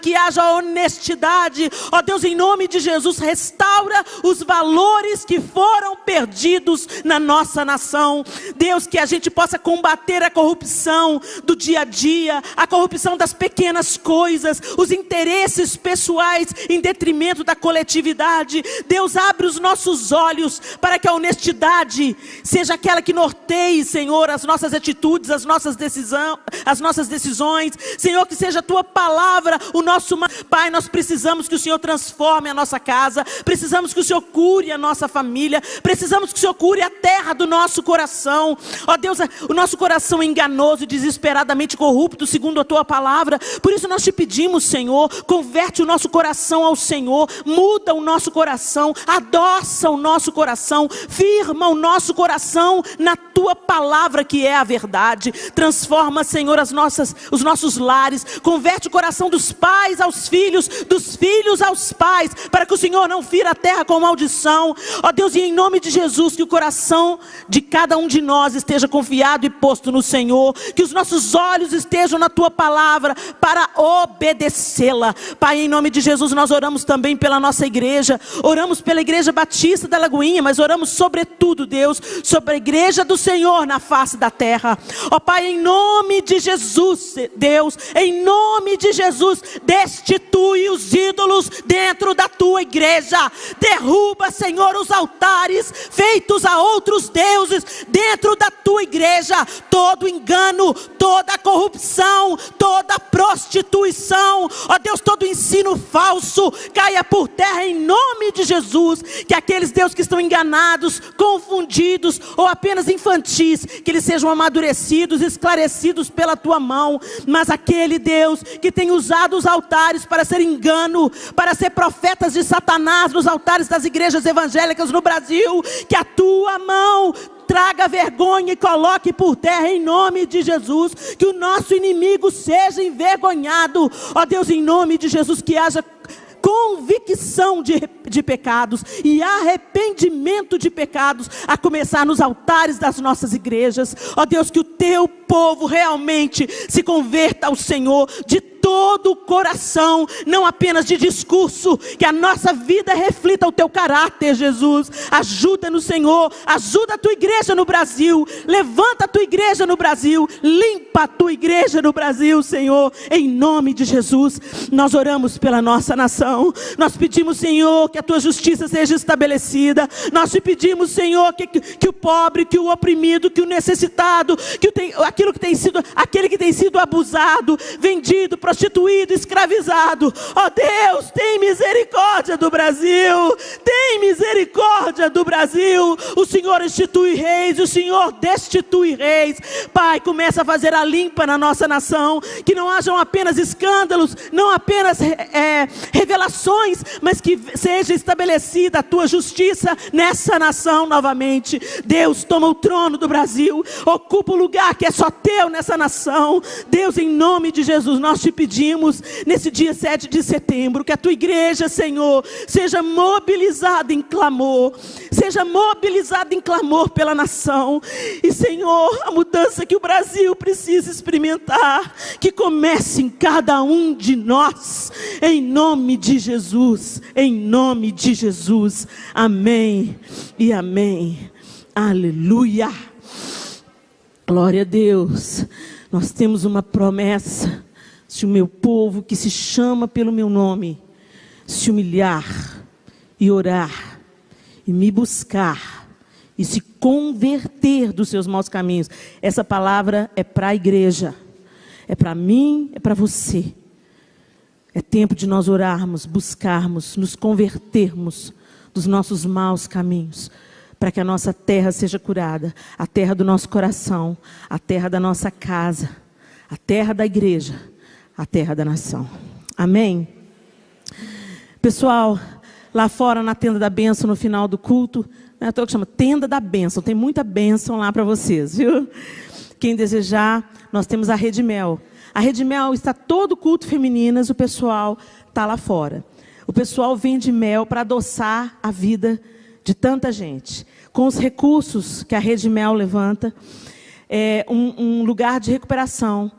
que haja honestidade. Ó Deus, em nome de Jesus, restaura os valores que foram perdidos na nossa nação. Deus, que a gente possa combater a corrupção do dia a dia, a corrupção das pequenas coisas, os interesses pessoais em detrimento da coletividade. Deus, abre os nossos olhos para que a honestidade seja aquela que norteie, Senhor, as nossas atitudes, as nossas decisões. Senhor, que seja a tua palavra o nosso Pai. Nós precisamos que o Senhor transforme a nossa casa, precisamos que o Senhor cure a nossa família, precisamos que o Senhor cure a terra do nosso coração. Ó Deus, o nosso coração é enganoso e desesperadamente corrupto, segundo a tua palavra. Por isso nós te pedimos, Senhor, converte o nosso coração ao Senhor, muda o nosso coração, adoça o nosso coração, firma o nosso coração na tua palavra, que é a verdade. Transforma, Senhor, os nossos lares, converte o coração dos pais aos filhos, dos filhos aos pais, para que o Senhor não fira a terra com maldição. Ó Deus, e em nome de Jesus, que o coração de cada um de nós esteja confiado e posto no Senhor, que os nossos olhos estejam na tua palavra para obedecê-la. Pai, em nome de Jesus, nós oramos também pela nossa igreja, oramos pela Igreja Batista da Lagoinha, mas oramos sobretudo, Deus, sobre a igreja do Senhor na face da terra. Ó Pai, em nome de Jesus, Deus, em nome de Jesus, destitui os ídolos dentro da tua igreja, derruba, Senhor, os altares feitos a outros deuses dentro da tua igreja. Todo engano, toda corrupção, toda prostituição, ó Deus, todo ensino falso caia por terra em nome de Jesus. Que aqueles, Deus, que estão enganados, confundidos ou apenas infantis, que eles sejam amadurecidos, esclarecidos pela tua mão. Mas aquele, Deus, que tem usado os altares para ser engano, para ser profetas de Satanás nos altares das igrejas evangélicas no Brasil, que a tua mão traga vergonha e coloque por terra em nome de Jesus. Que o nosso inimigo seja envergonhado. Ó Deus, em nome de Jesus, que haja convicção de pecados e arrependimento de pecados, a começar nos altares das nossas igrejas. Ó Deus, que o teu povo realmente se converta ao Senhor de todo o coração, não apenas de discurso. Que a nossa vida reflita o teu caráter, Jesus. Ajuda-nos, Senhor, ajuda a tua igreja no Brasil, levanta a tua igreja no Brasil, limpa a tua igreja no Brasil, Senhor, em nome de Jesus. Nós oramos pela nossa nação, nós pedimos, Senhor, que a tua justiça seja estabelecida. Nós te pedimos, Senhor, que o pobre, que o oprimido, que o necessitado, aquele que tem sido abusado, vendido, prostituído, escravizado, ó Deus, tem misericórdia do Brasil, tem misericórdia do Brasil. O Senhor institui reis, o Senhor destitui reis. Pai, começa a fazer a limpa na nossa nação, que não hajam apenas escândalos, não apenas revelações, mas que seja estabelecida a tua justiça nessa nação novamente. Deus, toma o trono do Brasil, ocupa o lugar que é só teu nessa nação. Deus, em nome de Jesus, nós te pedimos nesse dia 7 de setembro, que a tua igreja, Senhor, seja mobilizada em clamor, pela nação. E, Senhor, a mudança que o Brasil precisa experimentar, que comece em cada um de nós, em nome de Jesus, em nome de Jesus. Amém e amém. Aleluia. Glória a Deus. Nós temos uma promessa: se o meu povo, que se chama pelo meu nome, se humilhar e orar e me buscar e se converter dos seus maus caminhos. Essa palavra é para a igreja, é para mim, é para você. É tempo de nós orarmos, buscarmos, nos convertermos dos nossos maus caminhos, para que a nossa terra seja curada, a terra do nosso coração, a terra da nossa casa, a terra da igreja, a terra da nação. Amém? Pessoal, lá fora na tenda da bênção, no final do culto, não é à toa que chama tenda da bênção, tem muita bênção lá para vocês, viu? Quem desejar, nós temos a Rede Mel. A Rede Mel está todo culto femininas, o pessoal está lá fora. O pessoal vende mel para adoçar a vida de tanta gente. Com os recursos que a Rede Mel levanta, é um lugar de recuperação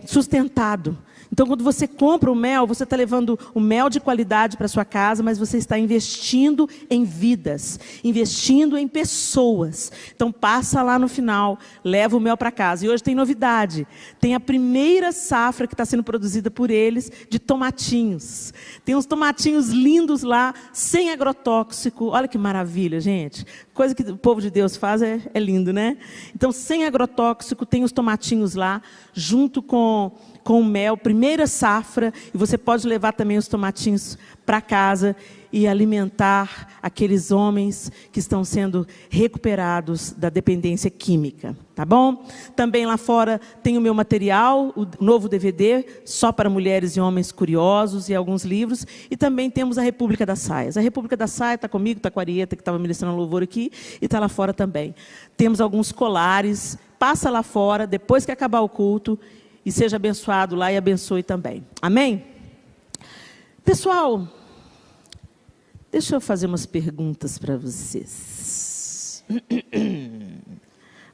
sustentado, Então, quando você compra o mel, você está levando o mel de qualidade para sua casa, mas você está investindo em vidas, investindo em pessoas. Então, passa lá no final, leva o mel para casa. E hoje tem novidade. Tem a primeira safra que está sendo produzida por eles de tomatinhos. Tem uns tomatinhos lindos lá, sem agrotóxico. Olha que maravilha, gente. Coisa que o povo de Deus faz é lindo, né? Então, sem agrotóxico, tem os tomatinhos lá, junto com o mel, primeira safra, e você pode levar também os tomatinhos para casa e alimentar aqueles homens que estão sendo recuperados da dependência química, tá bom? Também lá fora tem o meu material, o novo DVD, só para mulheres e homens curiosos, e alguns livros, e também temos a República das Saias. A República das Saias está comigo, está com a Arieta, que estava ministrando louvor aqui, e está lá fora também. Temos alguns colares, passa lá fora, depois que acabar o culto, e seja abençoado lá e abençoe também. Amém? Pessoal, deixa eu fazer umas perguntas para vocês.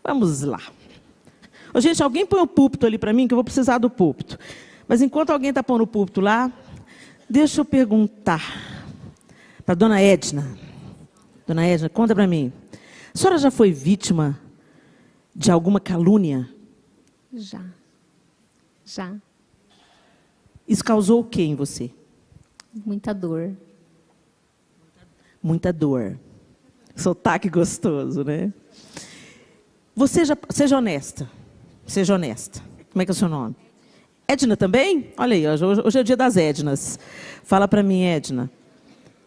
Vamos lá. Ô, gente, alguém põe o púlpito ali para mim, que eu vou precisar do púlpito. Mas enquanto alguém está pondo o púlpito lá, deixa eu perguntar para a dona Edna. Dona Edna, conta para mim. A senhora já foi vítima de alguma calúnia? Já. Isso causou o que em você? Muita dor. Muita dor. Sotaque gostoso, né? Seja honesta. Seja honesta. Como é que é o seu nome? Edna também? Olha aí, hoje é o dia das Ednas. Fala para mim, Edna.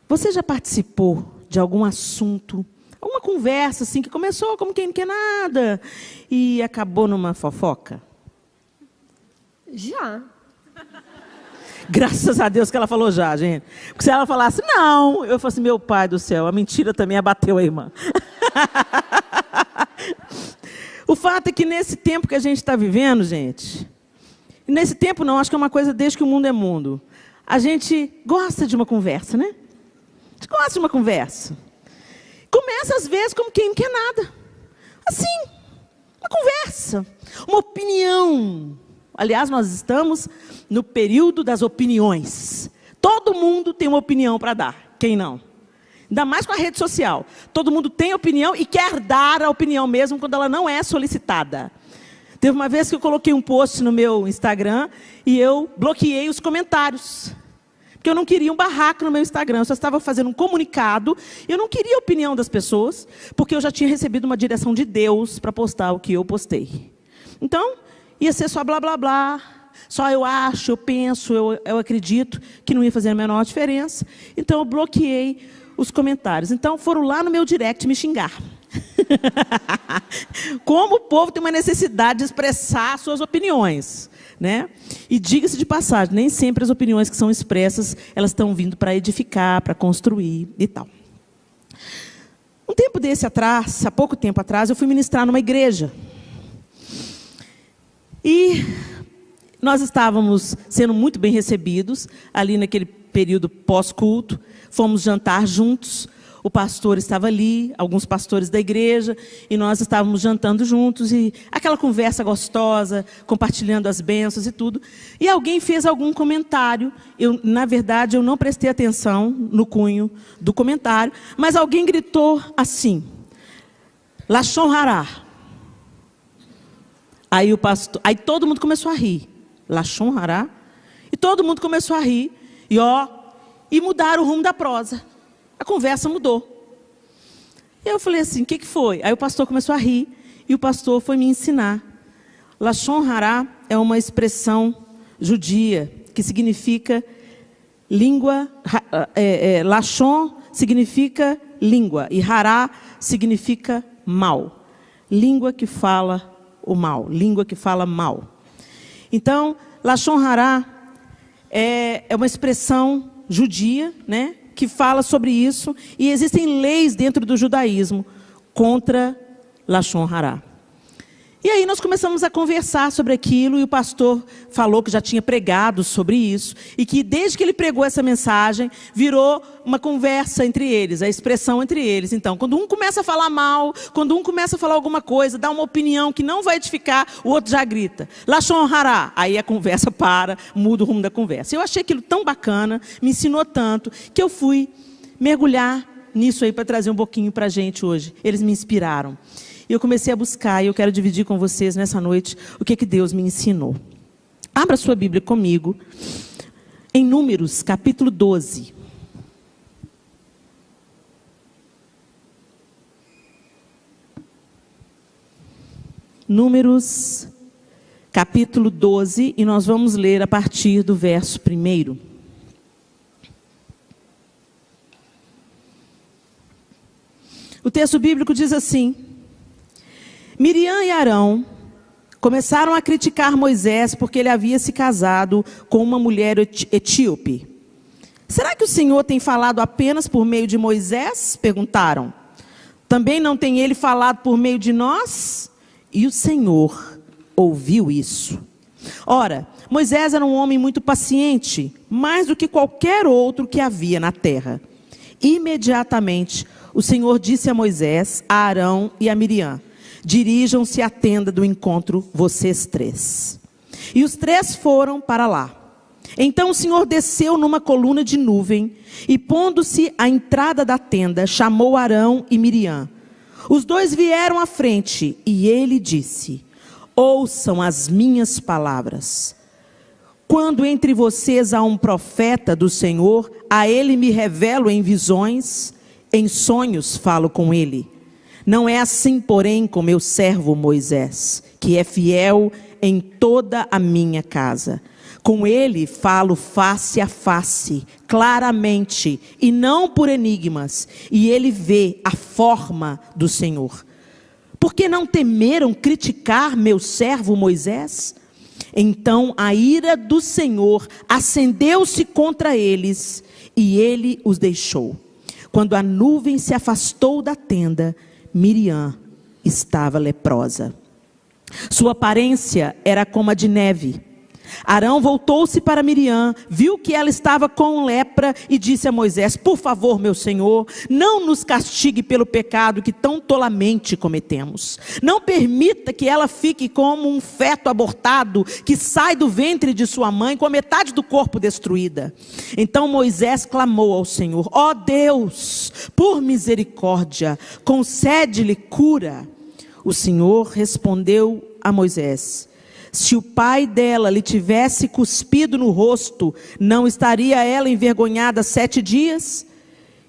Você já participou de algum assunto, alguma conversa assim, que começou como quem não quer nada e acabou numa fofoca? Já. Graças a Deus que ela falou já, gente. Porque se ela falasse, não, eu falasse, meu pai do céu, a mentira também abateu a irmã. O fato é que nesse tempo que a gente está vivendo, gente, nesse tempo não, acho que é uma coisa desde que o mundo é mundo, a gente gosta de uma conversa, né? A gente gosta de uma conversa. Começa às vezes como quem não quer nada. Assim, uma conversa, uma opinião. Aliás, nós estamos no período das opiniões. Todo mundo tem uma opinião para dar. Quem não? Ainda mais com a rede social. Todo mundo tem opinião e quer dar a opinião mesmo quando ela não é solicitada. Teve uma vez que eu coloquei um post no meu Instagram e eu bloqueei os comentários. Porque eu não queria um barraco no meu Instagram. Eu só estava fazendo um comunicado. Eu não queria a opinião das pessoas, porque eu já tinha recebido uma direção de Deus para postar o que eu postei. Então, ia ser só blá, blá, blá. Só eu acho, eu penso, eu acredito que não ia fazer a menor diferença. Então, eu bloqueei os comentários. Então, foram lá no meu direct me xingar. Como o povo tem uma necessidade de expressar suas opiniões, né? E diga-se de passagem, nem sempre as opiniões que são expressas, elas estão vindo para edificar, para construir e tal. Um tempo desse atrás, há pouco tempo atrás, eu fui ministrar numa igreja. E nós estávamos sendo muito bem recebidos, ali naquele período pós-culto, fomos jantar juntos, o pastor estava ali, alguns pastores da igreja, e nós estávamos jantando juntos, e aquela conversa gostosa, compartilhando as bênçãos e tudo, e alguém fez algum comentário, na verdade, eu não prestei atenção no cunho do comentário, mas alguém gritou assim, Lashon Hará. Aí todo mundo começou a rir. Lashon Hará. E todo mundo começou a rir. E mudaram o rumo da prosa. A conversa mudou. E eu falei assim, o que foi? Aí o pastor começou a rir. E o pastor foi me ensinar. Lashon Hará é uma expressão judia que significa língua. Lashon significa língua. E Hará significa mal. Língua que fala o mal, língua que fala mal. Então, Lashon Hará é uma expressão judia, né, que fala sobre isso, e existem leis dentro do judaísmo contra Lashon Hará. E aí nós começamos a conversar sobre aquilo, e o pastor falou que já tinha pregado sobre isso, e que desde que ele pregou essa mensagem, virou uma conversa entre eles, a expressão entre eles. Então, quando um começa a falar mal, quando um começa a falar alguma coisa, dá uma opinião que não vai edificar, o outro já grita, Lashon Hará. Aí a conversa para, muda o rumo da conversa. Eu achei aquilo tão bacana, me ensinou tanto, que eu fui mergulhar nisso aí para trazer um pouquinho para a gente hoje. Eles me inspiraram. E eu comecei a buscar, e eu quero dividir com vocês nessa noite o que Deus me ensinou. Abra sua Bíblia comigo, em Números, capítulo 12. Números, capítulo 12, e nós vamos ler a partir do verso 1. O texto bíblico diz assim: Miriam e Arão começaram a criticar Moisés porque ele havia se casado com uma mulher etíope. Será que o Senhor tem falado apenas por meio de Moisés? Perguntaram. Também não tem ele falado por meio de nós? E o Senhor ouviu isso. Ora, Moisés era um homem muito paciente, mais do que qualquer outro que havia na terra. Imediatamente, o Senhor disse a Moisés, a Arão e a Miriam: dirijam-se à tenda do encontro, vocês três. E os três foram para lá. Então o Senhor desceu numa coluna de nuvem e, pondo-se à entrada da tenda, chamou Arão e Miriam. Os dois vieram à frente e ele disse: ouçam as minhas palavras. Quando entre vocês há um profeta do Senhor, a ele me revelo em visões, em sonhos falo com ele. Não é assim, porém, com meu servo Moisés, que é fiel em toda a minha casa. Com ele falo face a face, claramente, e não por enigmas, e ele vê a forma do Senhor. Por que não temeram criticar meu servo Moisés? Então a ira do Senhor acendeu-se contra eles, e ele os deixou. Quando a nuvem se afastou da tenda, Miriam estava leprosa. Sua aparência era como a de neve. Arão voltou-se para Miriam, viu que ela estava com lepra e disse a Moisés: por favor, meu senhor, não nos castigue pelo pecado que tão tolamente cometemos. Não permita que ela fique como um feto abortado que sai do ventre de sua mãe com a metade do corpo destruída. Então Moisés clamou ao Senhor: ó Deus, por misericórdia, concede-lhe cura. O Senhor respondeu a Moisés: se o pai dela lhe tivesse cuspido no rosto, não estaria ela envergonhada 7 dias?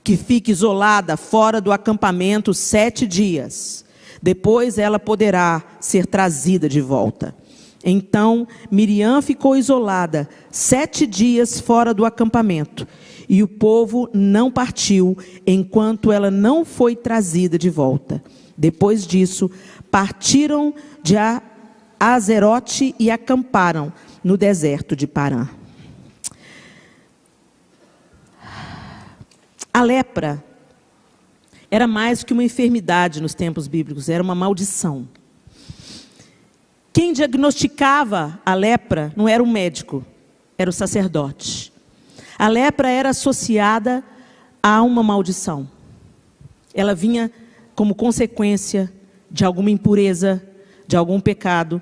Que fique isolada fora do acampamento 7 dias. Depois ela poderá ser trazida de volta. Então Miriam ficou isolada 7 dias fora do acampamento. E o povo não partiu enquanto ela não foi trazida de volta. Depois disso, partiram de Azerote e acamparam no deserto de Parã. A lepra era mais que uma enfermidade nos tempos bíblicos, era uma maldição. Quem diagnosticava a lepra não era um médico, era o sacerdote. A lepra era associada a uma maldição. Ela vinha como consequência de alguma impureza, de algum pecado,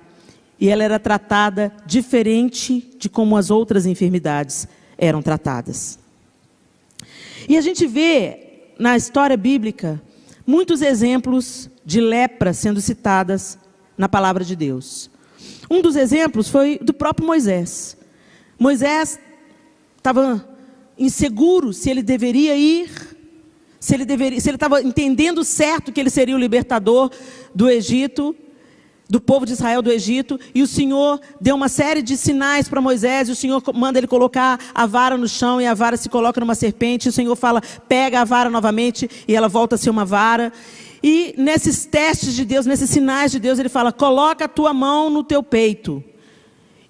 e ela era tratada diferente de como as outras enfermidades eram tratadas. E a gente vê na história bíblica muitos exemplos de lepra sendo citadas na palavra de Deus. Um dos exemplos foi do próprio Moisés. Moisés estava inseguro se ele deveria ir, se ele estava entendendo certo que ele seria o libertador do Egito, do povo de Israel do Egito, e o Senhor deu uma série de sinais para Moisés, e o Senhor manda ele colocar a vara no chão, e a vara se coloca numa serpente, e o Senhor fala: pega a vara novamente, e ela volta a ser uma vara. E nesses testes de Deus, nesses sinais de Deus, ele fala: coloca a tua mão no teu peito.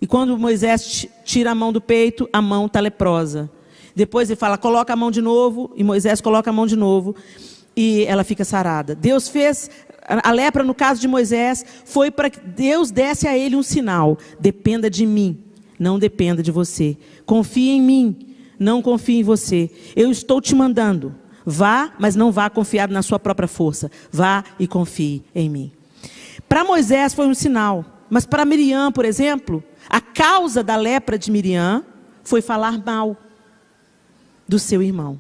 E quando Moisés tira a mão do peito, a mão está leprosa. Depois ele fala: coloca a mão de novo, e Moisés coloca a mão de novo, e ela fica sarada. Deus fez a lepra no caso de Moisés, foi para que Deus desse a ele um sinal. Dependa de mim, não dependa de você. Confie em mim, não confie em você. Eu estou te mandando. Vá, mas não vá confiado na sua própria força. Vá e confie em mim. Para Moisés foi um sinal. Mas para Miriam, por exemplo, a causa da lepra de Miriam foi falar mal do seu irmão.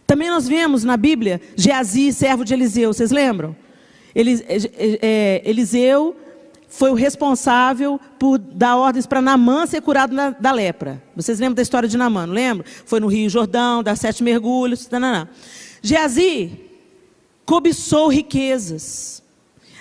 Também nós vemos na Bíblia Geazi, servo de Eliseu, vocês lembram? Eliseu foi o responsável por dar ordens para Naamã ser curado da lepra. Vocês lembram da história de Naamã, não lembram? Foi no Rio Jordão, dar 7 mergulhos. Geazi cobiçou riquezas,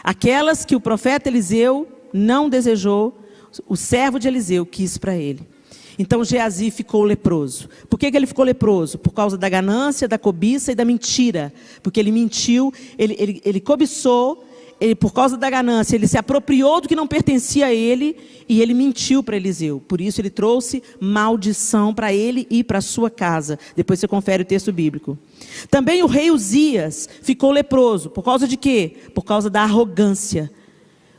aquelas que o profeta Eliseu não desejou, o servo de Eliseu quis para ele. Então Geazi ficou leproso. Por que ele ficou leproso? Por causa da ganância, da cobiça e da mentira. Porque ele mentiu, ele cobiçou, por causa da ganância, ele se apropriou do que não pertencia a ele e ele mentiu para Eliseu. Por isso ele trouxe maldição para ele e para a sua casa. Depois você confere o texto bíblico. Também o rei Uzias ficou leproso. Por causa de quê? Por causa da arrogância.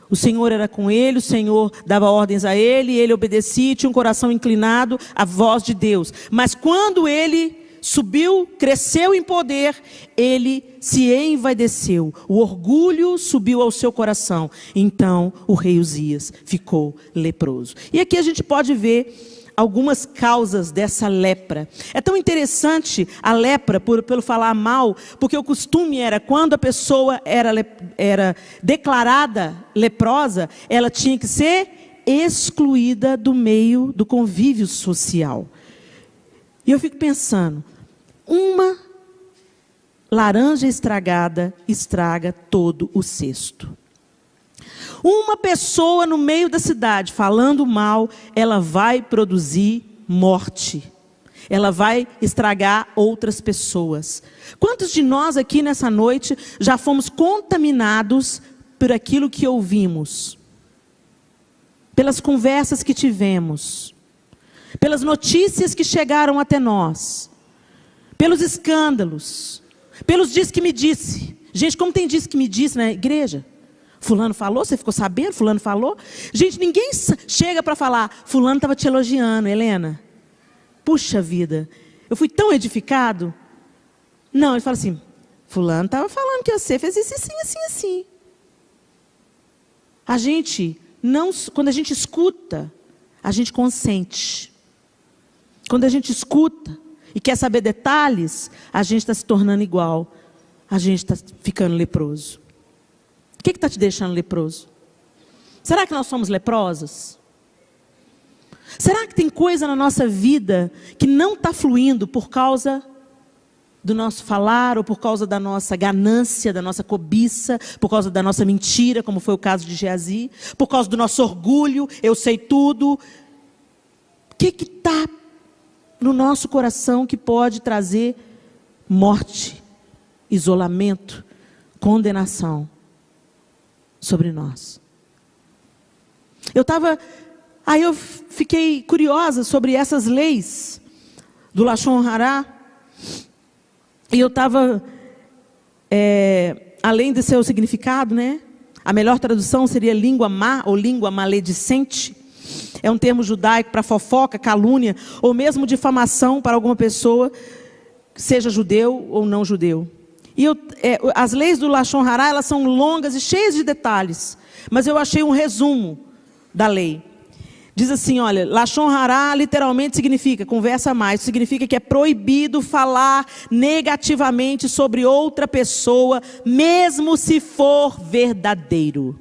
O Senhor era com ele, o Senhor dava ordens a ele obedecia, tinha um coração inclinado à voz de Deus. Mas quando ele subiu, cresceu em poder, ele se envaideceu. O orgulho subiu ao seu coração. Então o rei Uzias ficou leproso. E aqui a gente pode ver algumas causas dessa lepra. É tão interessante a lepra, pelo falar mal, porque o costume era, quando a pessoa era declarada leprosa, ela tinha que ser excluída do meio do convívio social. E eu fico pensando, uma laranja estragada estraga todo o cesto. Uma pessoa no meio da cidade falando mal, ela vai produzir morte. Ela vai estragar outras pessoas. Quantos de nós aqui nessa noite já fomos contaminados por aquilo que ouvimos? Pelas conversas que tivemos? Pelas notícias que chegaram até nós? Pelos escândalos? Pelos diz que me disse? Gente, como tem diz que me disse na igreja? Fulano falou, você ficou sabendo? Fulano falou? Gente, ninguém chega para falar, fulano estava te elogiando, Helena. Puxa vida, eu fui tão edificado. Não, ele fala assim, fulano estava falando que você fez isso assim, assim, assim. A gente, não, quando a gente escuta, a gente consente. Quando a gente escuta e quer saber detalhes, a gente está se tornando igual. A gente está ficando leproso. O que está te deixando leproso? Será que nós somos leprosos? Será que tem coisa na nossa vida que não está fluindo por causa do nosso falar, ou por causa da nossa ganância, da nossa cobiça, por causa da nossa mentira, como foi o caso de Geazi, por causa do nosso orgulho, eu sei tudo? O que está no nosso coração que pode trazer morte, isolamento, condenação sobre nós? Aí eu fiquei curiosa sobre essas leis do Lashon Hará. E eu estava, além de seu significado, né? A melhor tradução seria língua má ou língua maledicente. É um termo judaico para fofoca, calúnia, ou mesmo difamação para alguma pessoa, seja judeu ou não judeu. E as leis do Lashon Hará, elas são longas e cheias de detalhes. Mas eu achei um resumo da lei. Diz assim, olha, Lashon Hará literalmente significa, conversa mais, significa que é proibido falar negativamente sobre outra pessoa, mesmo se for verdadeiro.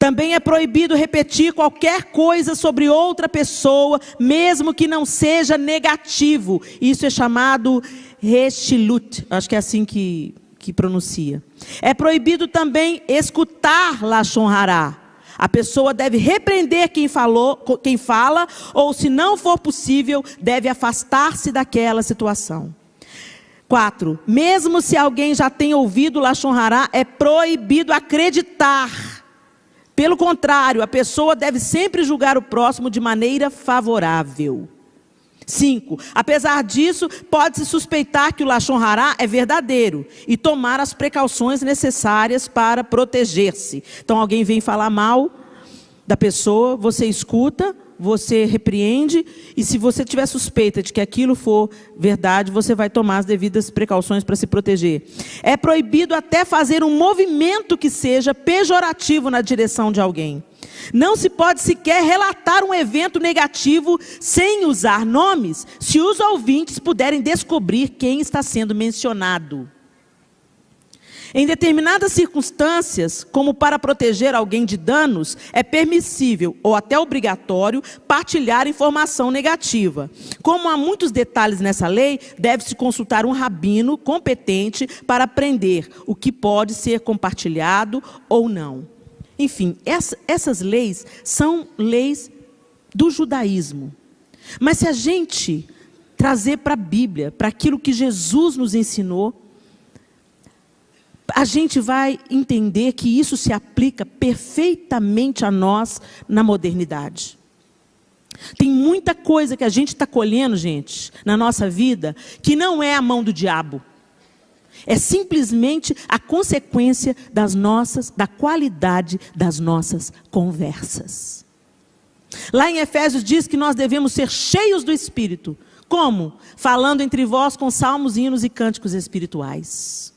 Também é proibido repetir qualquer coisa sobre outra pessoa, mesmo que não seja negativo. Isso é chamado reshilut, acho que é assim que pronuncia. É proibido também escutar Lashon Hará. A pessoa deve repreender quem fala, ou se não for possível, deve afastar-se daquela situação. 4. Mesmo se alguém já tenha ouvido Lashon Hará, é proibido acreditar. Pelo contrário, a pessoa deve sempre julgar o próximo de maneira favorável. 5. Apesar disso, pode-se suspeitar que o Lashon Hará é verdadeiro e tomar as precauções necessárias para proteger-se. Então alguém vem falar mal da pessoa, você escuta, você repreende, e se você tiver suspeita de que aquilo for verdade, você vai tomar as devidas precauções para se proteger. É proibido até fazer um movimento que seja pejorativo na direção de alguém. Não se pode sequer relatar um evento negativo sem usar nomes, se os ouvintes puderem descobrir quem está sendo mencionado. Em determinadas circunstâncias, como para proteger alguém de danos, é permissível ou até obrigatório partilhar informação negativa. Como há muitos detalhes nessa lei, deve-se consultar um rabino competente para aprender o que pode ser compartilhado ou não. Enfim, essas leis são leis do judaísmo. Mas se a gente trazer para a Bíblia, para aquilo que Jesus nos ensinou, a gente vai entender que isso se aplica perfeitamente a nós na modernidade. Tem muita coisa que a gente está colhendo, gente, na nossa vida, que não é a mão do diabo. É simplesmente a consequência da qualidade das nossas conversas. Lá em Efésios diz que nós devemos ser cheios do Espírito. Como? Falando entre vós com salmos, hinos e cânticos espirituais.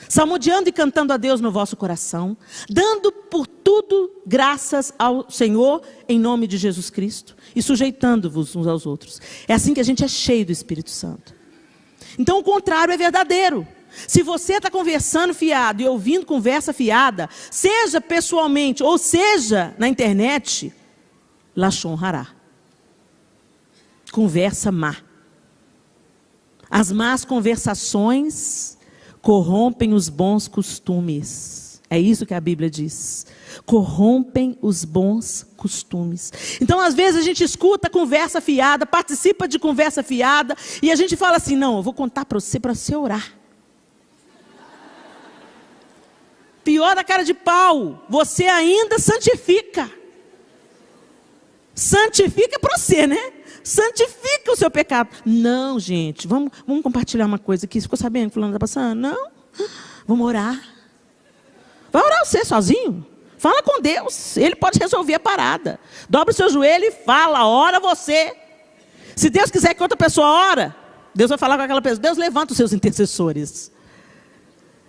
Salmodiando e cantando a Deus no vosso coração, dando por tudo graças ao Senhor em nome de Jesus Cristo e sujeitando-vos uns aos outros. É assim que a gente é cheio do Espírito Santo. Então o contrário é verdadeiro. Se você está conversando fiado e ouvindo conversa fiada, seja pessoalmente ou seja na internet, Lashon Hará. Conversa má. As más conversações corrompem os bons costumes. É isso que a Bíblia diz. Corrompem os bons costumes. Então, às vezes, a gente escuta conversa fiada, participa de conversa fiada, e a gente fala assim, não, eu vou contar para você orar. Pior da cara de pau, você ainda santifica. Santifica para você, né? Santifica o seu pecado. Não, gente, vamos compartilhar uma coisa aqui. Você ficou sabendo que fulano está passando? Não. Vamos orar. Vai orar você sozinho? Fala com Deus. Ele pode resolver a parada. Dobra o seu joelho e fala. Ora você. Se Deus quiser que outra pessoa ora, Deus vai falar com aquela pessoa. Deus levanta os seus intercessores.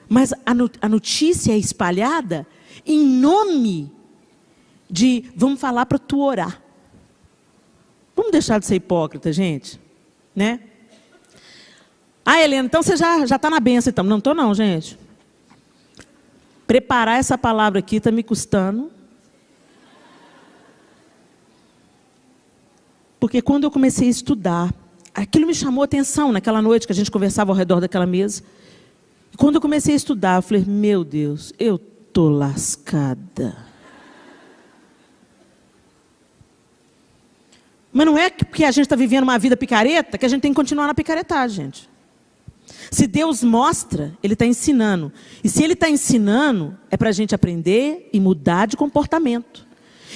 Mas a notícia é espalhada em nome de vamos falar para tu orar. Vamos deixar de ser hipócrita, gente, né? Ah, Helena, então você já está na bênção, então. Não estou não, gente. Preparar essa palavra aqui está me custando. Porque quando eu comecei a estudar, aquilo me chamou a atenção naquela noite que a gente conversava ao redor daquela mesa. E quando eu comecei a estudar, eu falei, meu Deus, eu estou lascada. Mas não é porque a gente está vivendo uma vida picareta que a gente tem que continuar na picaretagem, gente. Se Deus mostra, Ele está ensinando. E se Ele está ensinando, é para a gente aprender e mudar de comportamento.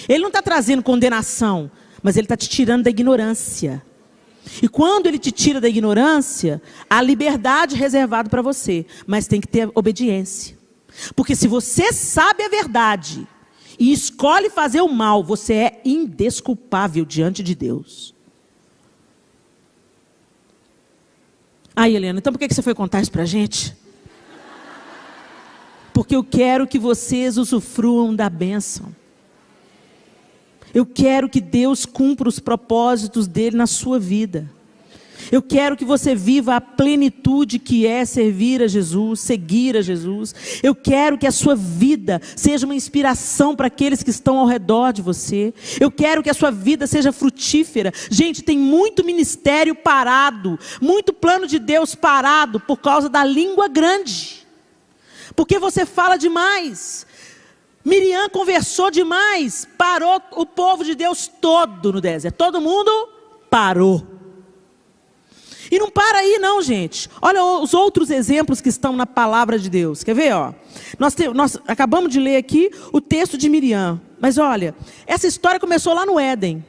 Ele não está trazendo condenação, mas Ele está te tirando da ignorância. E quando Ele te tira da ignorância, há liberdade reservada para você, mas tem que ter obediência. Porque se você sabe a verdade e escolhe fazer o mal, você é indesculpável diante de Deus. Aí, Helena, então por que você foi contar isso para a gente? Porque eu quero que vocês usufruam da bênção. Eu quero que Deus cumpra os propósitos dele na sua vida. Eu quero que você viva a plenitude que é servir a Jesus, seguir a Jesus. Eu quero que a sua vida seja uma inspiração para aqueles que estão ao redor de você. Eu quero que a sua vida seja frutífera. Gente, tem muito ministério parado, muito plano de Deus parado por causa da língua grande. Porque você fala demais. Miriam conversou demais, parou o povo de Deus todo no deserto. Todo mundo parou. E não para aí não, gente. Olha os outros exemplos que estão na palavra de Deus. Quer ver? Ó? Nós acabamos de ler aqui o texto de Miriam. Mas olha, essa história começou lá no Éden.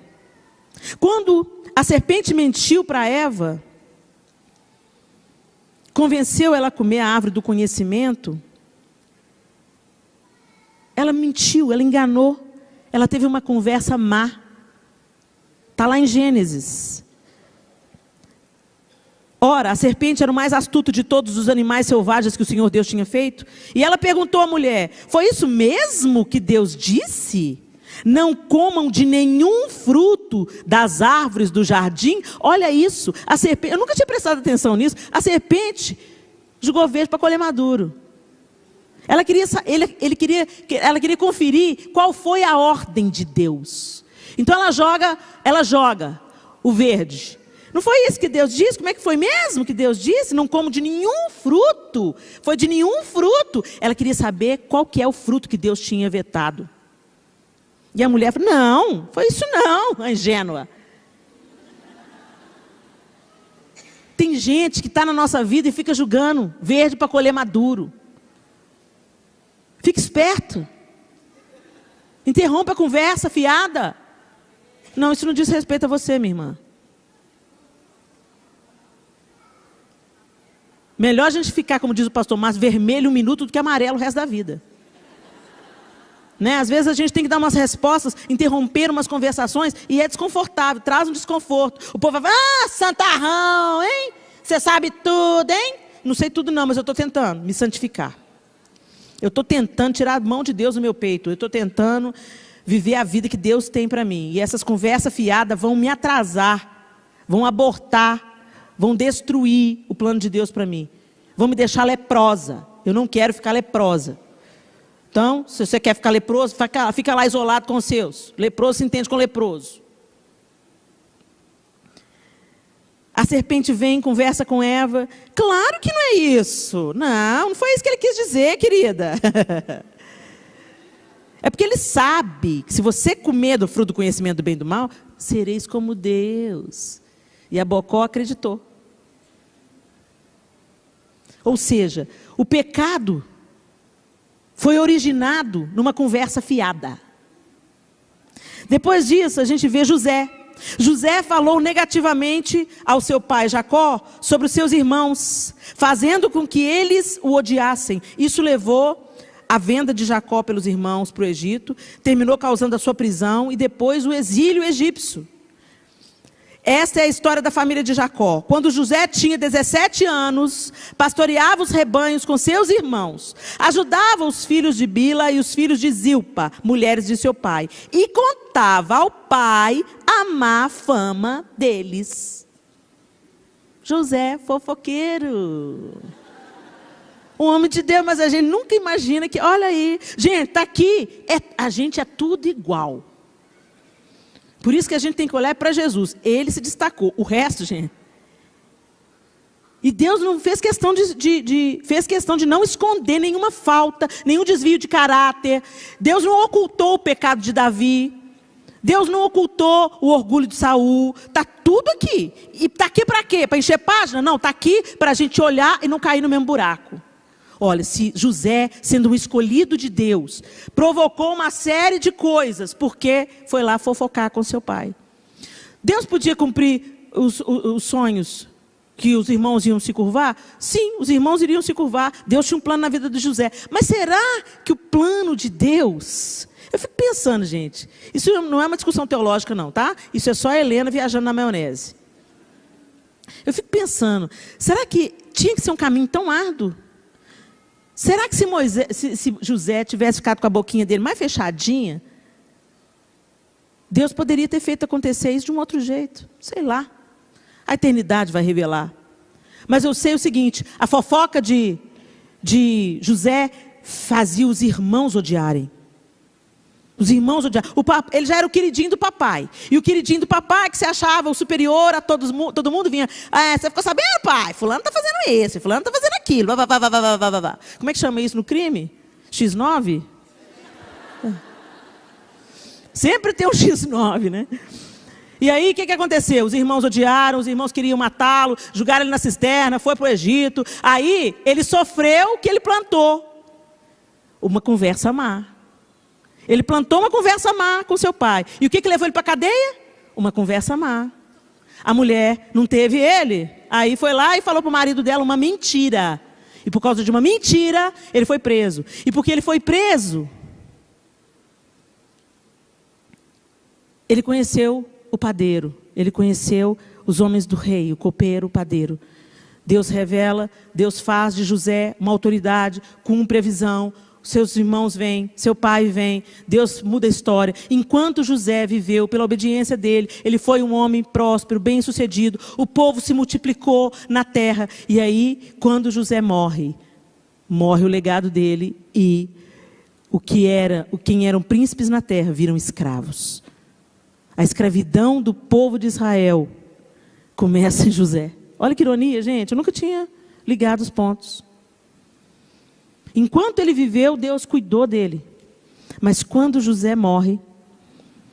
Quando a serpente mentiu para Eva, convenceu ela a comer a árvore do conhecimento, ela mentiu, ela enganou, ela teve uma conversa má. Está lá em Gênesis. Ora, a serpente era o mais astuto de todos os animais selvagens que o Senhor Deus tinha feito. E ela perguntou à mulher: foi isso mesmo que Deus disse? Não comam de nenhum fruto das árvores do jardim? Quolha isso, a serpente, eu nunca tinha prestado atenção nisso. A serpente jogou verde para colher maduro. Ela queria conferir qual foi a ordem de Deus. Então ela joga o verde. Não foi isso que Deus disse? Como é que foi mesmo que Deus disse? Não como de nenhum fruto. Foi de nenhum fruto. Ela queria saber qual que é o fruto que Deus tinha vetado. E a mulher falou: não, foi isso não, a ingênua. Tem gente que está na nossa vida e fica julgando verde para colher maduro. Fique esperto. Interrompa a conversa fiada. Não, isso não diz respeito a você, minha irmã. Melhor a gente ficar, como diz o pastor Márcio, vermelho um minuto do que amarelo o resto da vida. Né? Às vezes a gente tem que dar umas respostas, interromper umas conversações, e é desconfortável, traz um desconforto. O povo vai: ah, santarrão, hein? Você sabe tudo, hein? Não sei tudo não, mas eu estou tentando me santificar. Eu estou tentando tirar a mão de Deus do meu peito. Eu estou tentando viver a vida que Deus tem para mim. E essas conversas fiadas vão me atrasar, vão abortar, vão destruir o plano de Deus para mim. Vão me deixar leprosa. Eu não quero ficar leprosa. Então, se você quer ficar leproso, fica lá isolado com os seus. Leproso se entende com leproso. A serpente vem, conversa com Eva. Claro que não é isso. Não foi isso que ele quis dizer, querida. É porque ele sabe que se você comer do fruto do conhecimento do bem e do mal, sereis como Deus. E a Bocó acreditou. Ou seja, o pecado foi originado numa conversa fiada. Depois disso, a gente vê José. José falou negativamente ao seu pai Jacó sobre os seus irmãos, fazendo com que eles o odiassem. Isso levou à venda de Jacó pelos irmãos para o Egito, terminou causando a sua prisão e depois o exílio egípcio. Esta é a história da família de Jacó. Quando José tinha 17 anos, pastoreava os rebanhos com seus irmãos, ajudava os filhos de Bila e os filhos de Zilpa, mulheres de seu pai, e contava ao pai a má fama deles. José, fofoqueiro. Um homem de Deus, mas a gente nunca imagina que, olha aí, gente, está aqui, a gente é tudo igual. Por isso que a gente tem que olhar para Jesus. Ele se destacou. O resto, gente. E Deus não fez questão fez questão de não esconder nenhuma falta, nenhum desvio de caráter. Deus não ocultou o pecado de Davi. Deus não ocultou o orgulho de Saul. Está tudo aqui. E está aqui para quê? Para encher página? Não, está aqui para a gente olhar e não cair no mesmo buraco. Olha, se José, sendo um escolhido de Deus, provocou uma série de coisas, porque foi lá fofocar com seu pai. Deus podia cumprir os sonhos que os irmãos iam se curvar? Sim, os irmãos iriam se curvar. Deus tinha um plano na vida de José. Mas será que o plano de Deus... Eu fico pensando, gente, isso não é uma discussão teológica não, tá? Isso é só a Helena viajando na maionese. Eu fico pensando, será que tinha que ser um caminho tão árduo? Será que se José tivesse ficado com a boquinha dele mais fechadinha, Deus poderia ter feito acontecer isso de um outro jeito? Sei lá. A eternidade vai revelar. Mas eu sei o seguinte, a fofoca de José fazia os irmãos odiarem. Os irmãos odiavam. Ele já era o queridinho do papai. E o queridinho do papai, que se achava o superior a todo mundo, vinha. Você ficou sabendo, pai? Fulano está fazendo isso, fulano está fazendo aquilo. Como é que chama isso no crime? X9? Sempre tem um X9, né? E aí, o que aconteceu? Os irmãos odiaram, os irmãos queriam matá-lo, jogaram ele na cisterna, foi para o Egito. Aí, ele sofreu o que ele plantou. Uma conversa má. Ele plantou uma conversa má com seu pai. E o que levou ele para a cadeia? Uma conversa má. A mulher não teve ele. Aí foi lá e falou para o marido dela uma mentira. E por causa de uma mentira, ele foi preso. E porque ele foi preso, ele conheceu o padeiro. Ele conheceu os homens do rei, o copeiro, o padeiro. Deus revela, Deus faz de José uma autoridade, cumpre a visão. Seus irmãos vêm, seu pai vem, Deus muda a história. Enquanto José viveu pela obediência dele, ele foi um homem próspero, bem-sucedido. O povo se multiplicou na terra. E aí, quando José morre o legado dele e quem eram príncipes na terra viram escravos. A escravidão do povo de Israel começa em José. Olha que ironia, gente. Eu nunca tinha ligado os pontos. Enquanto ele viveu, Deus cuidou dele. Mas quando José morre,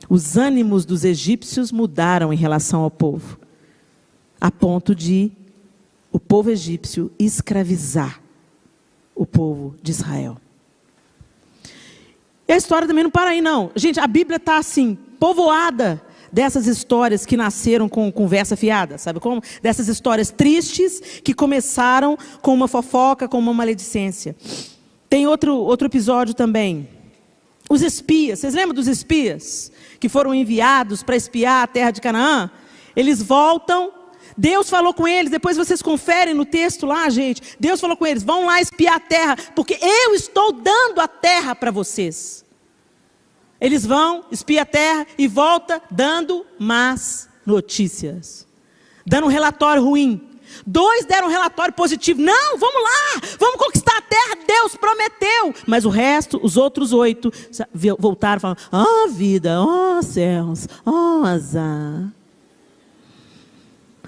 os ânimos dos egípcios mudaram em relação ao povo. A ponto de o povo egípcio escravizar o povo de Israel. E a história também não para aí, não. Gente, a Bíblia está assim, povoada dessas histórias que nasceram com conversa fiada, sabe como? Dessas histórias tristes que começaram com uma fofoca, com uma maledicência. Tem outro episódio também. Os espias, vocês lembram dos espias? Que foram enviados para espiar a terra de Canaã? Eles voltam, Deus falou com eles, depois vocês conferem no texto lá, gente. Deus falou com eles, vão lá espiar a terra, porque eu estou dando a terra para vocês. Eles vão, espiam a terra e voltam dando más notícias. Dando um relatório ruim. 2 deram um relatório positivo. Não, vamos lá, vamos conquistar a terra, Deus prometeu. Mas o resto, os outros 8, voltaram falando, vida, céus, azar.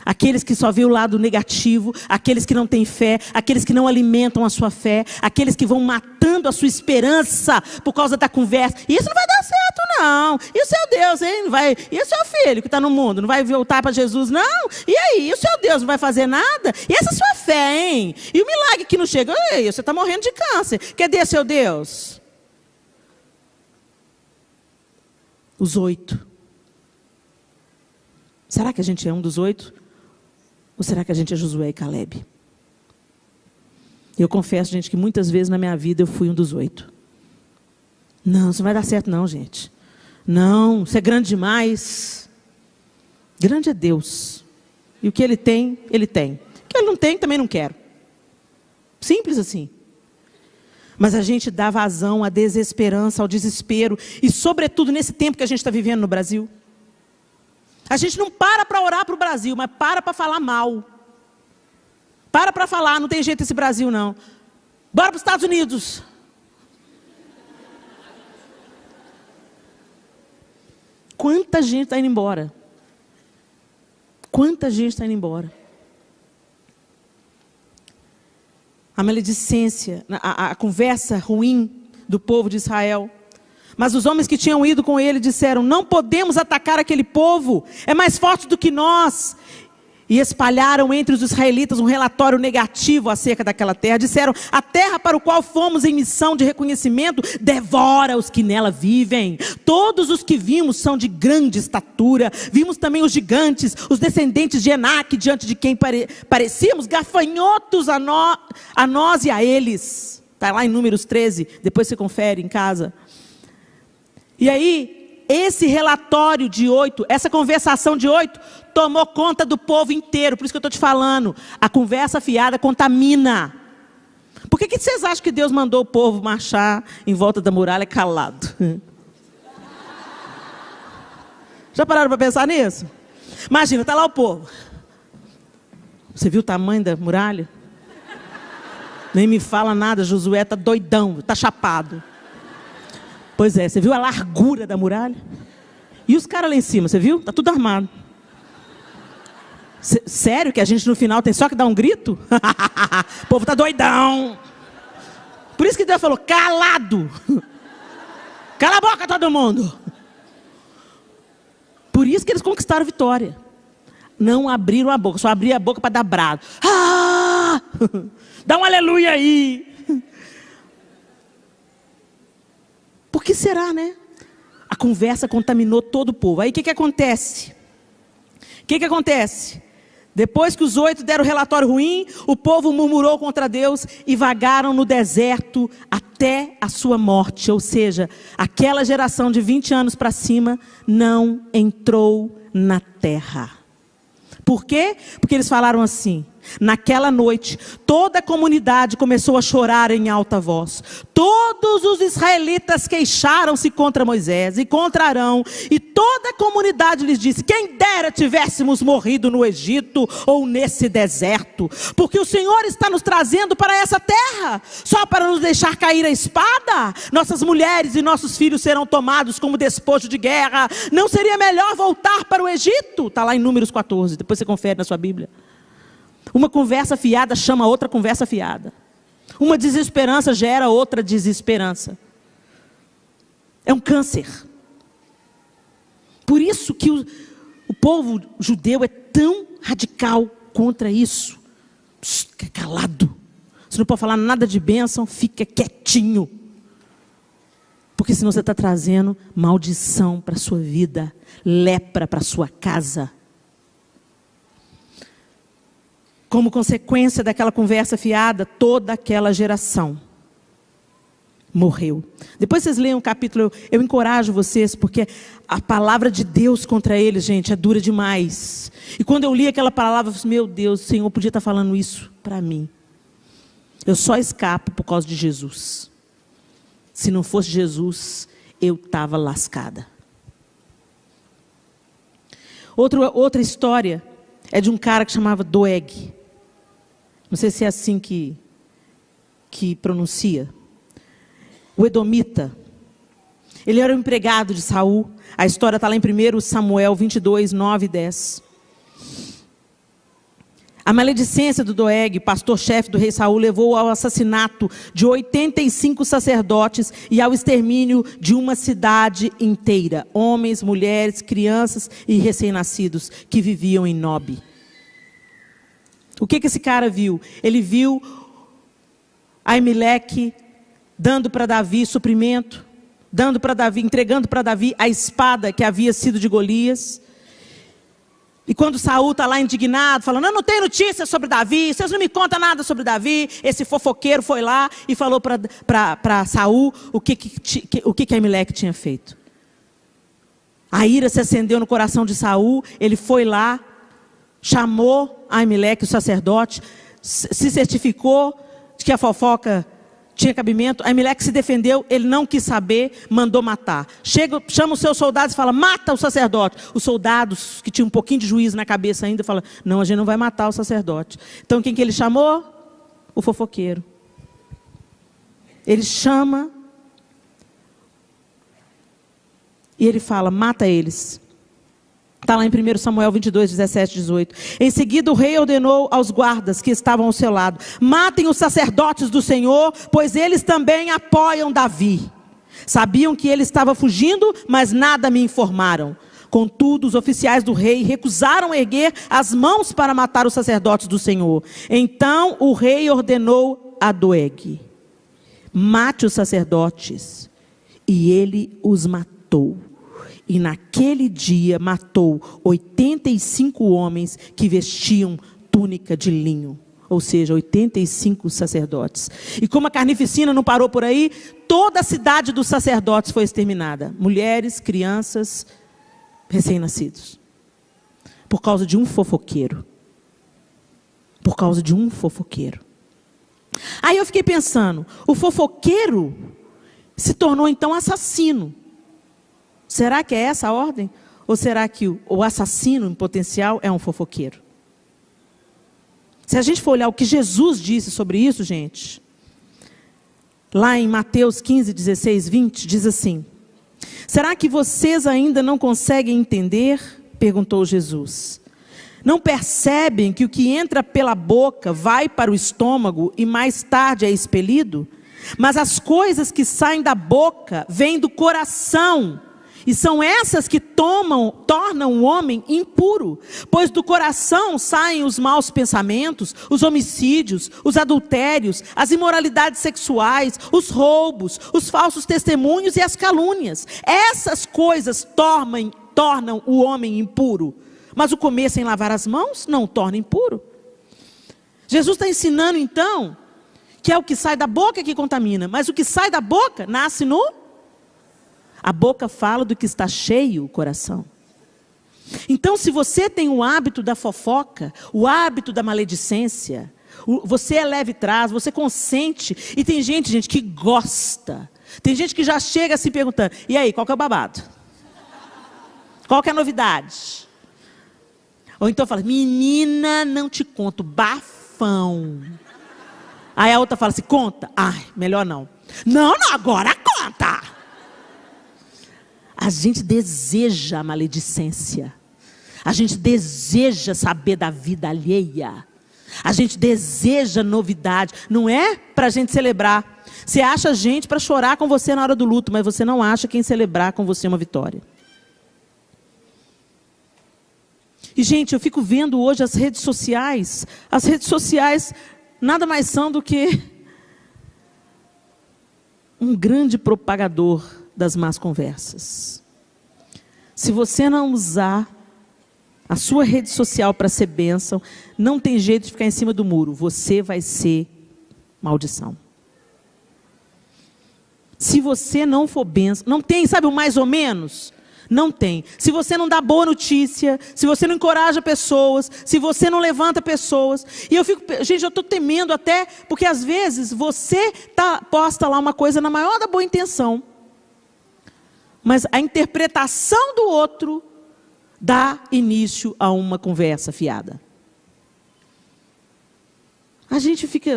Aqueles que só vê o lado negativo, aqueles que não têm fé, aqueles que não alimentam a sua fé, aqueles que vão matando a sua esperança por causa da conversa. Isso não vai dar certo, não. E o seu Deus, hein? Não vai... E o seu filho que está no mundo, não vai voltar para Jesus, não? E aí? E o seu Deus não vai fazer nada? E essa sua fé, hein? E o milagre que não chega? Ei, você está morrendo de câncer. Cadê seu Deus? Os 8. Será que a gente é um dos 8? Ou será que a gente é Josué e Caleb? Eu confesso, gente, que muitas vezes na minha vida eu fui um dos 8. Não, isso não vai dar certo não, gente. Não, isso é grande demais. Grande é Deus. E o que Ele tem, Ele tem. O que Ele não tem, também não quero. Simples assim. Mas a gente dá vazão à desesperança, ao desespero. E sobretudo nesse tempo que a gente está vivendo no Brasil. A gente não para orar para o Brasil, mas para falar mal. Para falar, não tem jeito esse Brasil não. Bora para os Estados Unidos. Quanta gente está indo embora. Quanta gente está indo embora. A maledicência, a conversa ruim do povo de Israel. Mas os homens que tinham ido com ele disseram, não podemos atacar aquele povo, é mais forte do que nós. E espalharam entre os israelitas um relatório negativo acerca daquela terra. Disseram, a terra para o qual fomos em missão de reconhecimento, devora os que nela vivem. Todos os que vimos são de grande estatura. Vimos também os gigantes, os descendentes de Enaque, diante de quem parecíamos gafanhotos a nós e a eles. Está lá em Números 13, depois você confere em casa. E aí, esse relatório de 8, essa conversação de 8, tomou conta do povo inteiro. Por isso que eu estou te falando, a conversa fiada contamina. Por que vocês acham que Deus mandou o povo marchar em volta da muralha calado? Já pararam para pensar nisso? Imagina, está lá o povo. Você viu o tamanho da muralha? Nem me fala nada, Josué está doidão, está chapado. Pois é, você viu a largura da muralha? E os caras lá em cima, você viu? Está tudo armado. Sério que a gente no final tem só que dar um grito? O povo está doidão. Por isso que Deus falou, calado. Cala a boca todo mundo. Por isso que eles conquistaram a vitória. Não abriram a boca, só abriram a boca para dar brado. Dá um aleluia aí. Por que será, né? A conversa contaminou todo o povo. Aí o que acontece? O que acontece? Depois que os 8 deram relatório ruim, o povo murmurou contra Deus e vagaram no deserto até a sua morte. Ou seja, aquela geração de 20 anos para cima não entrou na terra. Por quê? Porque eles falaram assim: naquela noite, toda a comunidade começou a chorar em alta voz. Todos os israelitas queixaram-se contra Moisés e contra Arão. E toda a comunidade lhes disse: quem dera tivéssemos morrido no Egito ou nesse deserto. Porque o Senhor está nos trazendo para essa terra, só para nos deixar cair a espada. Nossas mulheres e nossos filhos serão tomados como despojo de guerra. Não seria melhor voltar para o Egito? Está lá em Números 14, depois você confere na sua Bíblia. Uma conversa fiada chama outra conversa fiada. Uma desesperança gera outra desesperança. É um câncer. Por isso que o povo judeu é tão radical contra isso. Fica calado. Você não pode falar nada de bênção, fica quietinho. Porque senão você está trazendo maldição para a sua vida, lepra para a sua casa. Como consequência daquela conversa fiada, toda aquela geração morreu. Depois vocês leiam o capítulo, eu encorajo vocês, porque a palavra de Deus contra eles, gente, é dura demais. E quando eu li aquela palavra, eu falei: meu Deus, o Senhor podia estar falando isso para mim. Eu só escapo por causa de Jesus. Se não fosse Jesus, eu estava lascada. Outra história é de um cara que chamava Doeg. Não sei se é assim que pronuncia. O edomita. Ele era um empregado de Saul. A história está lá em 1 Samuel 22, 9 e 10. A maledicência do Doeg, pastor-chefe do rei Saul, levou ao assassinato de 85 sacerdotes e ao extermínio de uma cidade inteira. Homens, mulheres, crianças e recém-nascidos que viviam em Nob. O que esse cara viu? Ele viu Aimeleque dando para Davi suprimento, entregando para Davi a espada que havia sido de Golias. E quando Saul está lá indignado, falando: eu não tenho notícias sobre Davi, vocês não me contam nada sobre Davi. Esse fofoqueiro foi lá e falou para Saul o que Aimeleque tinha feito. A ira se acendeu no coração de Saul. Ele foi lá, chamou Aimeleque, o sacerdote, se certificou de que a fofoca tinha cabimento. Aimeleque se defendeu, ele não quis saber, mandou matar. Chama os seus soldados e fala: mata o sacerdote. Os soldados, que tinham um pouquinho de juízo na cabeça ainda, falam: não, a gente não vai matar o sacerdote. Então quem que ele chamou? O fofoqueiro. Ele chama e ele fala: mata eles. Está lá em 1 Samuel 22, 17, 18. Em seguida o rei ordenou aos guardas que estavam ao seu lado: matem os sacerdotes do Senhor, pois eles também apoiam Davi. Sabiam que ele estava fugindo, mas nada me informaram. Contudo, os oficiais do rei recusaram erguer as mãos para matar os sacerdotes do Senhor. Então o rei ordenou a Doeg: mate os sacerdotes. E ele os matou. E naquele dia matou 85 homens que vestiam túnica de linho. Ou seja, 85 sacerdotes. E como a carnificina não parou por aí, toda a cidade dos sacerdotes foi exterminada. Mulheres, crianças, recém-nascidos. Por causa de um fofoqueiro. Por causa de um fofoqueiro. Aí eu fiquei pensando, o fofoqueiro se tornou então assassino. Será que é essa a ordem? Ou será que o assassino em potencial é um fofoqueiro? Se a gente for olhar o que Jesus disse sobre isso, gente, lá em Mateus 15, 16, 20, diz assim: será que vocês ainda não conseguem entender? Perguntou Jesus. Não percebem que o que entra pela boca vai para o estômago e mais tarde é expelido? Mas as coisas que saem da boca vêm do coração. E são essas que tornam o homem impuro. Pois do coração saem os maus pensamentos, os homicídios, os adultérios, as imoralidades sexuais, os roubos, os falsos testemunhos e as calúnias. Essas coisas tornam o homem impuro. Mas o comer sem lavar as mãos não o torna impuro. Jesus está ensinando então que é o que sai da boca que contamina. Mas o que sai da boca nasce no... A boca fala do que está cheio o coração. Então, se você tem o hábito da fofoca, o hábito da maledicência, você é leve trás, você consente. E tem gente que gosta. Tem gente que já chega se perguntando: e aí, qual que é o babado? Qual que é a novidade? Ou então fala: menina, não te conto, bafão. Aí a outra fala assim: conta. Ai, melhor não. Não, agora conta. A gente deseja a maledicência. A gente deseja saber da vida alheia. A gente deseja novidade. Não é para a gente celebrar. Você acha gente para chorar com você na hora do luto, mas você não acha quem celebrar com você uma vitória. E, gente, eu fico vendo hoje as redes sociais. As redes sociais nada mais são do que um grande propagador das más conversas. Se você não usar a sua rede social para ser bênção, não tem jeito de ficar em cima do muro. Você vai ser maldição. Se você não for bênção, não tem, sabe o mais ou menos? Não tem. Se você não dá boa notícia, se você não encoraja pessoas, se você não levanta pessoas. E eu fico, gente, eu estou temendo até, porque às vezes você posta lá uma coisa na maior da boa intenção, mas a interpretação do outro dá início a uma conversa fiada.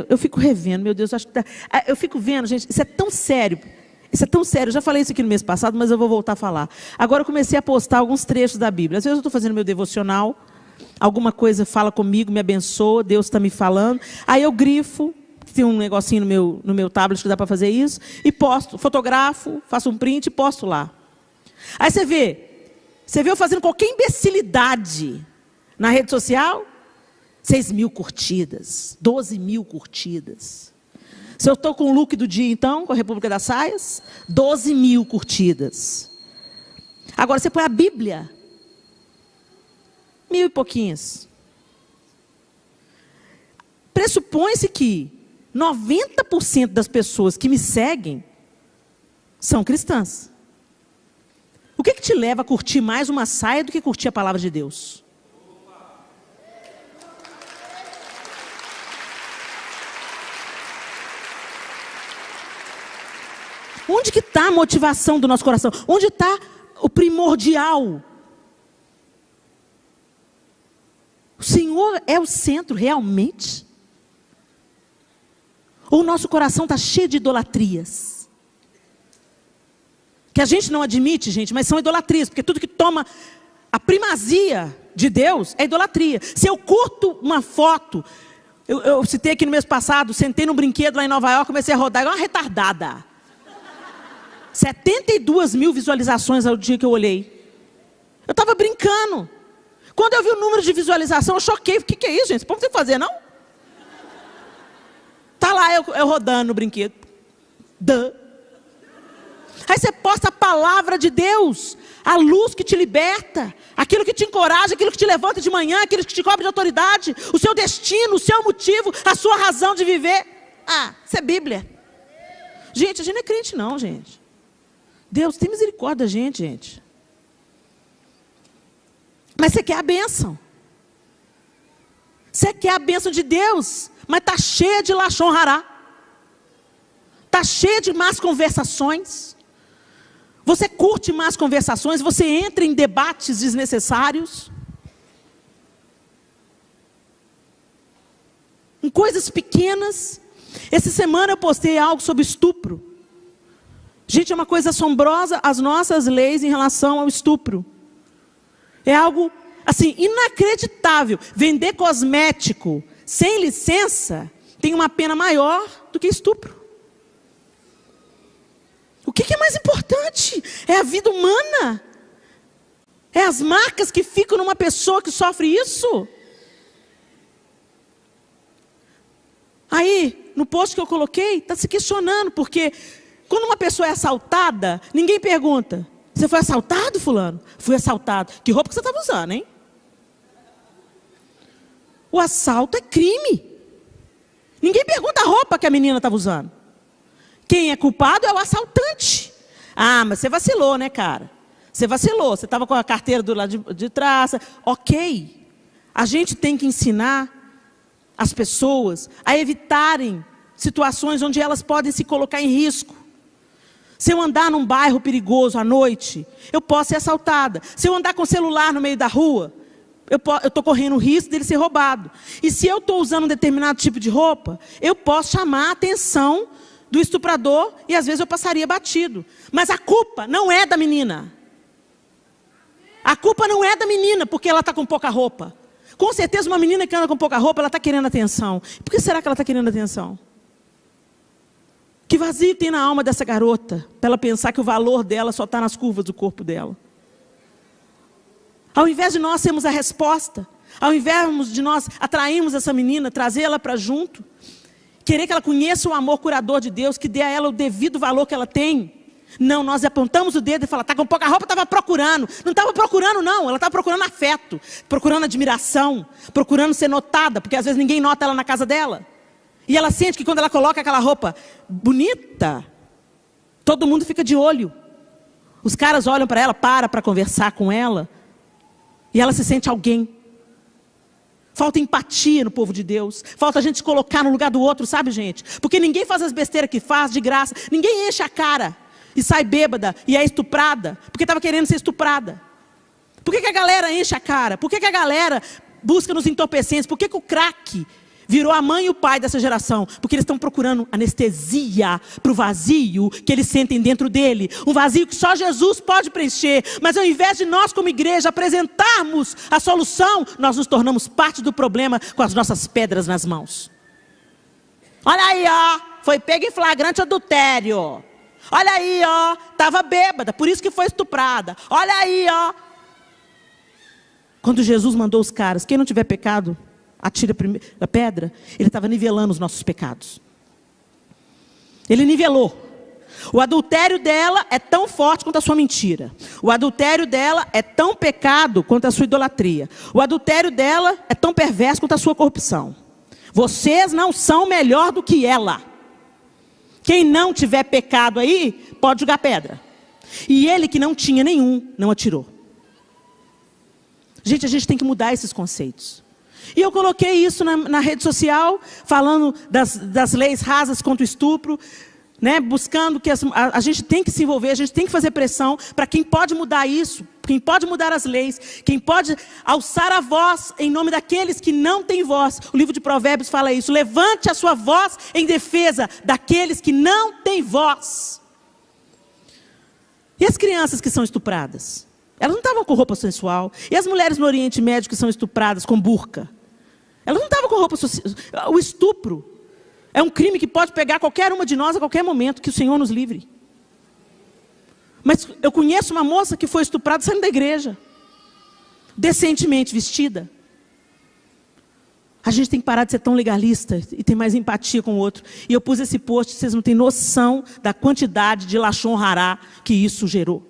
Eu fico revendo, meu Deus, eu fico vendo, gente, isso é tão sério. Isso é tão sério, eu já falei isso aqui no mês passado, mas eu vou voltar a falar. Agora eu comecei a postar alguns trechos da Bíblia. Às vezes eu estou fazendo meu devocional, alguma coisa fala comigo, me abençoa, Deus está me falando. Aí eu grifo, tem um negocinho no meu tablet que dá para fazer isso, e posto, fotografo, faço um print e posto lá. Aí você vê eu fazendo qualquer imbecilidade na rede social, 6.000 curtidas, 12.000 curtidas. Se eu estou com o look do dia, então, com a República das Saias, 12.000 curtidas. Agora, você põe a Bíblia, 1.000 e pouquinhas. Pressupõe-se que 90% das pessoas que me seguem são cristãs. O que te leva a curtir mais uma saia do que curtir a palavra de Deus? Onde que está a motivação do nosso coração? Onde está o primordial? O Senhor é o centro realmente? Ou o nosso coração está cheio de idolatrias? Que a gente não admite, gente, mas são idolatrias. Porque tudo que toma a primazia de Deus é idolatria. Se eu curto uma foto, eu citei aqui no mês passado, sentei num brinquedo lá em Nova York, comecei a rodar igual uma retardada. 72.000 visualizações ao dia que eu olhei. Eu estava brincando. Quando eu vi o número de visualização, eu choquei. O que é isso, gente? Isso não tem que fazer, não? Tá lá eu rodando no brinquedo. Aí você posta a palavra de Deus, a luz que te liberta, aquilo que te encoraja, aquilo que te levanta de manhã, aquilo que te cobre de autoridade, o seu destino, o seu motivo, a sua razão de viver. Isso é Bíblia. Gente, a gente não é crente não, gente. Deus, tem misericórdia da gente. Mas você quer a bênção. Você quer a bênção de Deus, mas está cheia de lachon hará. Está cheia de más conversações. Você curte más conversações, você entra em debates desnecessários. Em coisas pequenas. Essa semana eu postei algo sobre estupro. Gente, é uma coisa assombrosa as nossas leis em relação ao estupro. É algo, assim, inacreditável. Vender cosmético sem licença tem uma pena maior do que estupro. O que é mais importante? É a vida humana? É as marcas que ficam numa pessoa que sofre isso? Aí, no post que eu coloquei, está se questionando, porque quando uma pessoa é assaltada, ninguém pergunta: você foi assaltado, fulano? Fui assaltado. Que roupa que você estava usando, hein? O assalto é crime. Ninguém pergunta a roupa que a menina estava usando. Quem é culpado é o assaltante. Ah, mas você vacilou, né, cara? Você vacilou, você estava com a carteira do lado de trás. Ok. A gente tem que ensinar as pessoas a evitarem situações onde elas podem se colocar em risco. Se eu andar num bairro perigoso à noite, eu posso ser assaltada. Se eu andar com o celular no meio da rua, eu estou correndo o risco dele ser roubado. E se eu estou usando um determinado tipo de roupa, eu posso chamar a atenção do estuprador e às vezes eu passaria batido. Mas a culpa não é da menina. A culpa não é da menina porque ela está com pouca roupa. Com certeza uma menina que anda com pouca roupa, ela está querendo atenção. Por que será que ela está querendo atenção? Que vazio tem na alma dessa garota para ela pensar que o valor dela só está nas curvas do corpo dela? Ao invés de nós sermos a resposta, ao invés de nós atrairmos essa menina, trazê-la para junto, querer que ela conheça o amor curador de Deus, que dê a ela o devido valor que ela tem. Não, nós apontamos o dedo e falamos, está com pouca roupa, estava procurando. Não estava procurando não, ela estava procurando afeto, procurando admiração, procurando ser notada, porque às vezes ninguém nota ela na casa dela. E ela sente que quando ela coloca aquela roupa bonita, todo mundo fica de olho. Os caras olham para ela, para conversar com ela, e ela se sente alguém. Falta empatia no povo de Deus. Falta a gente se colocar no lugar do outro, sabe, gente? Porque ninguém faz as besteiras que faz de graça. Ninguém enche a cara e sai bêbada e é estuprada porque estava querendo ser estuprada. Por que a galera enche a cara? Por que a galera busca nos entorpecentes? Por que o crack virou a mãe e o pai dessa geração? Porque eles estão procurando anestesia para o vazio que eles sentem dentro dele. Um vazio que só Jesus pode preencher. Mas ao invés de nós como igreja apresentarmos a solução, nós nos tornamos parte do problema com as nossas pedras nas mãos. Olha aí, ó, foi pego em flagrante adultério. Olha aí, ó, estava bêbada, por isso que foi estuprada. Olha aí, ó. Quando Jesus mandou os caras, quem não tiver pecado, atira a pedra, ele estava nivelando os nossos pecados. Ele nivelou. O adultério dela é tão forte quanto a sua mentira. O adultério dela é tão pecado quanto a sua idolatria. O adultério dela é tão perverso quanto a sua corrupção. Vocês não são melhor do que ela. Quem não tiver pecado aí, pode jogar pedra. E ele que não tinha nenhum, não atirou. Gente, a gente tem que mudar esses conceitos. E eu coloquei isso na rede social, falando das leis rasas contra o estupro, né, buscando que a gente tem que se envolver, a gente tem que fazer pressão para quem pode mudar isso, quem pode mudar as leis, quem pode alçar a voz em nome daqueles que não têm voz. O livro de Provérbios fala isso, levante a sua voz em defesa daqueles que não têm voz. E as crianças que são estupradas? Elas não estavam com roupa sensual. E as mulheres no Oriente Médio que são estupradas com burca? Elas não estavam com roupa social. O estupro é um crime que pode pegar qualquer uma de nós a qualquer momento, que o Senhor nos livre. Mas eu conheço uma moça que foi estuprada saindo da igreja, decentemente vestida. A gente tem que parar de ser tão legalista e ter mais empatia com o outro. E eu pus esse post, vocês não têm noção da quantidade de lachon rará que isso gerou.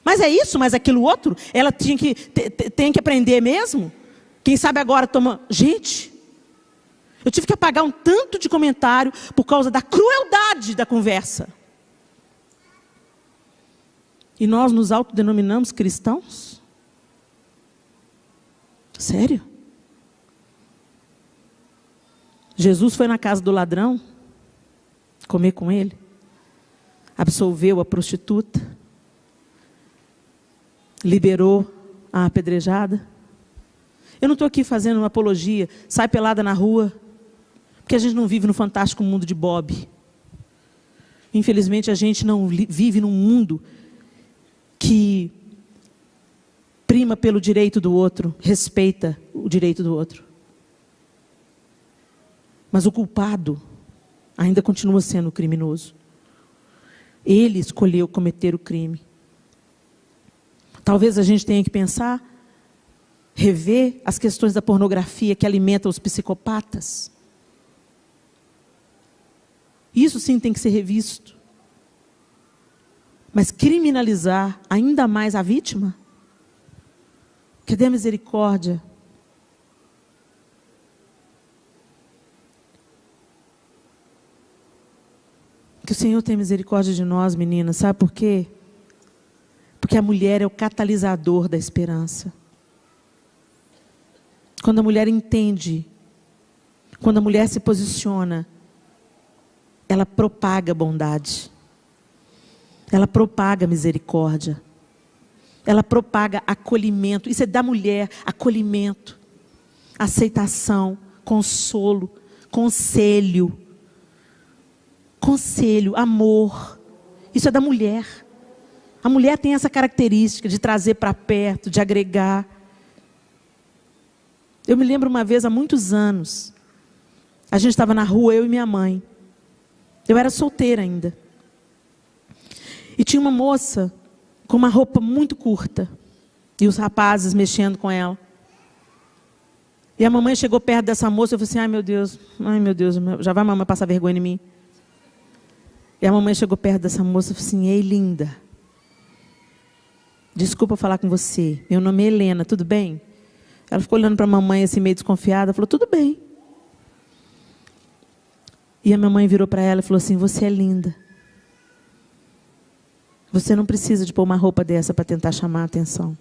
Mas é isso, mas aquilo outro, ela tem que aprender mesmo. Quem sabe agora toma... Gente, eu tive que apagar um tanto de comentário por causa da crueldade da conversa. E nós nos autodenominamos cristãos? Sério? Jesus foi na casa do ladrão, comer com ele, absolveu a prostituta, liberou a apedrejada. Eu não estou aqui fazendo uma apologia, sai pelada na rua, porque a gente não vive no fantástico mundo de Bob. Infelizmente a gente não vive num mundo que prima pelo direito do outro, respeita o direito do outro. Mas o culpado ainda continua sendo o criminoso. Ele escolheu cometer o crime. Talvez a gente tenha que pensar, rever as questões da pornografia que alimenta os psicopatas. Isso sim tem que ser revisto. Mas criminalizar ainda mais a vítima? Cadê a misericórdia? Que o Senhor tenha misericórdia de nós, meninas. Sabe por quê? Porque a mulher é o catalisador da esperança. Quando a mulher entende, quando a mulher se posiciona, ela propaga bondade. Ela propaga misericórdia. Ela propaga acolhimento. Isso é da mulher, acolhimento, aceitação, consolo, conselho. Conselho, amor. Isso é da mulher. A mulher tem essa característica de trazer para perto, de agregar. Eu me lembro uma vez, há muitos anos, a gente estava na rua, eu e minha mãe. Eu era solteira ainda. E tinha uma moça com uma roupa muito curta. E os rapazes mexendo com ela. E a mamãe chegou perto dessa moça e eu falei assim, ai meu Deus, já vai a mamãe passar vergonha em mim. E a mamãe chegou perto dessa moça e falou assim, ei linda, desculpa falar com você, meu nome é Helena, tudo bem? Ela ficou olhando para a mamãe assim meio desconfiada, falou, tudo bem. E a mamãe virou para ela e falou assim, você é linda. Você não precisa de pôr uma roupa dessa para tentar chamar a atenção.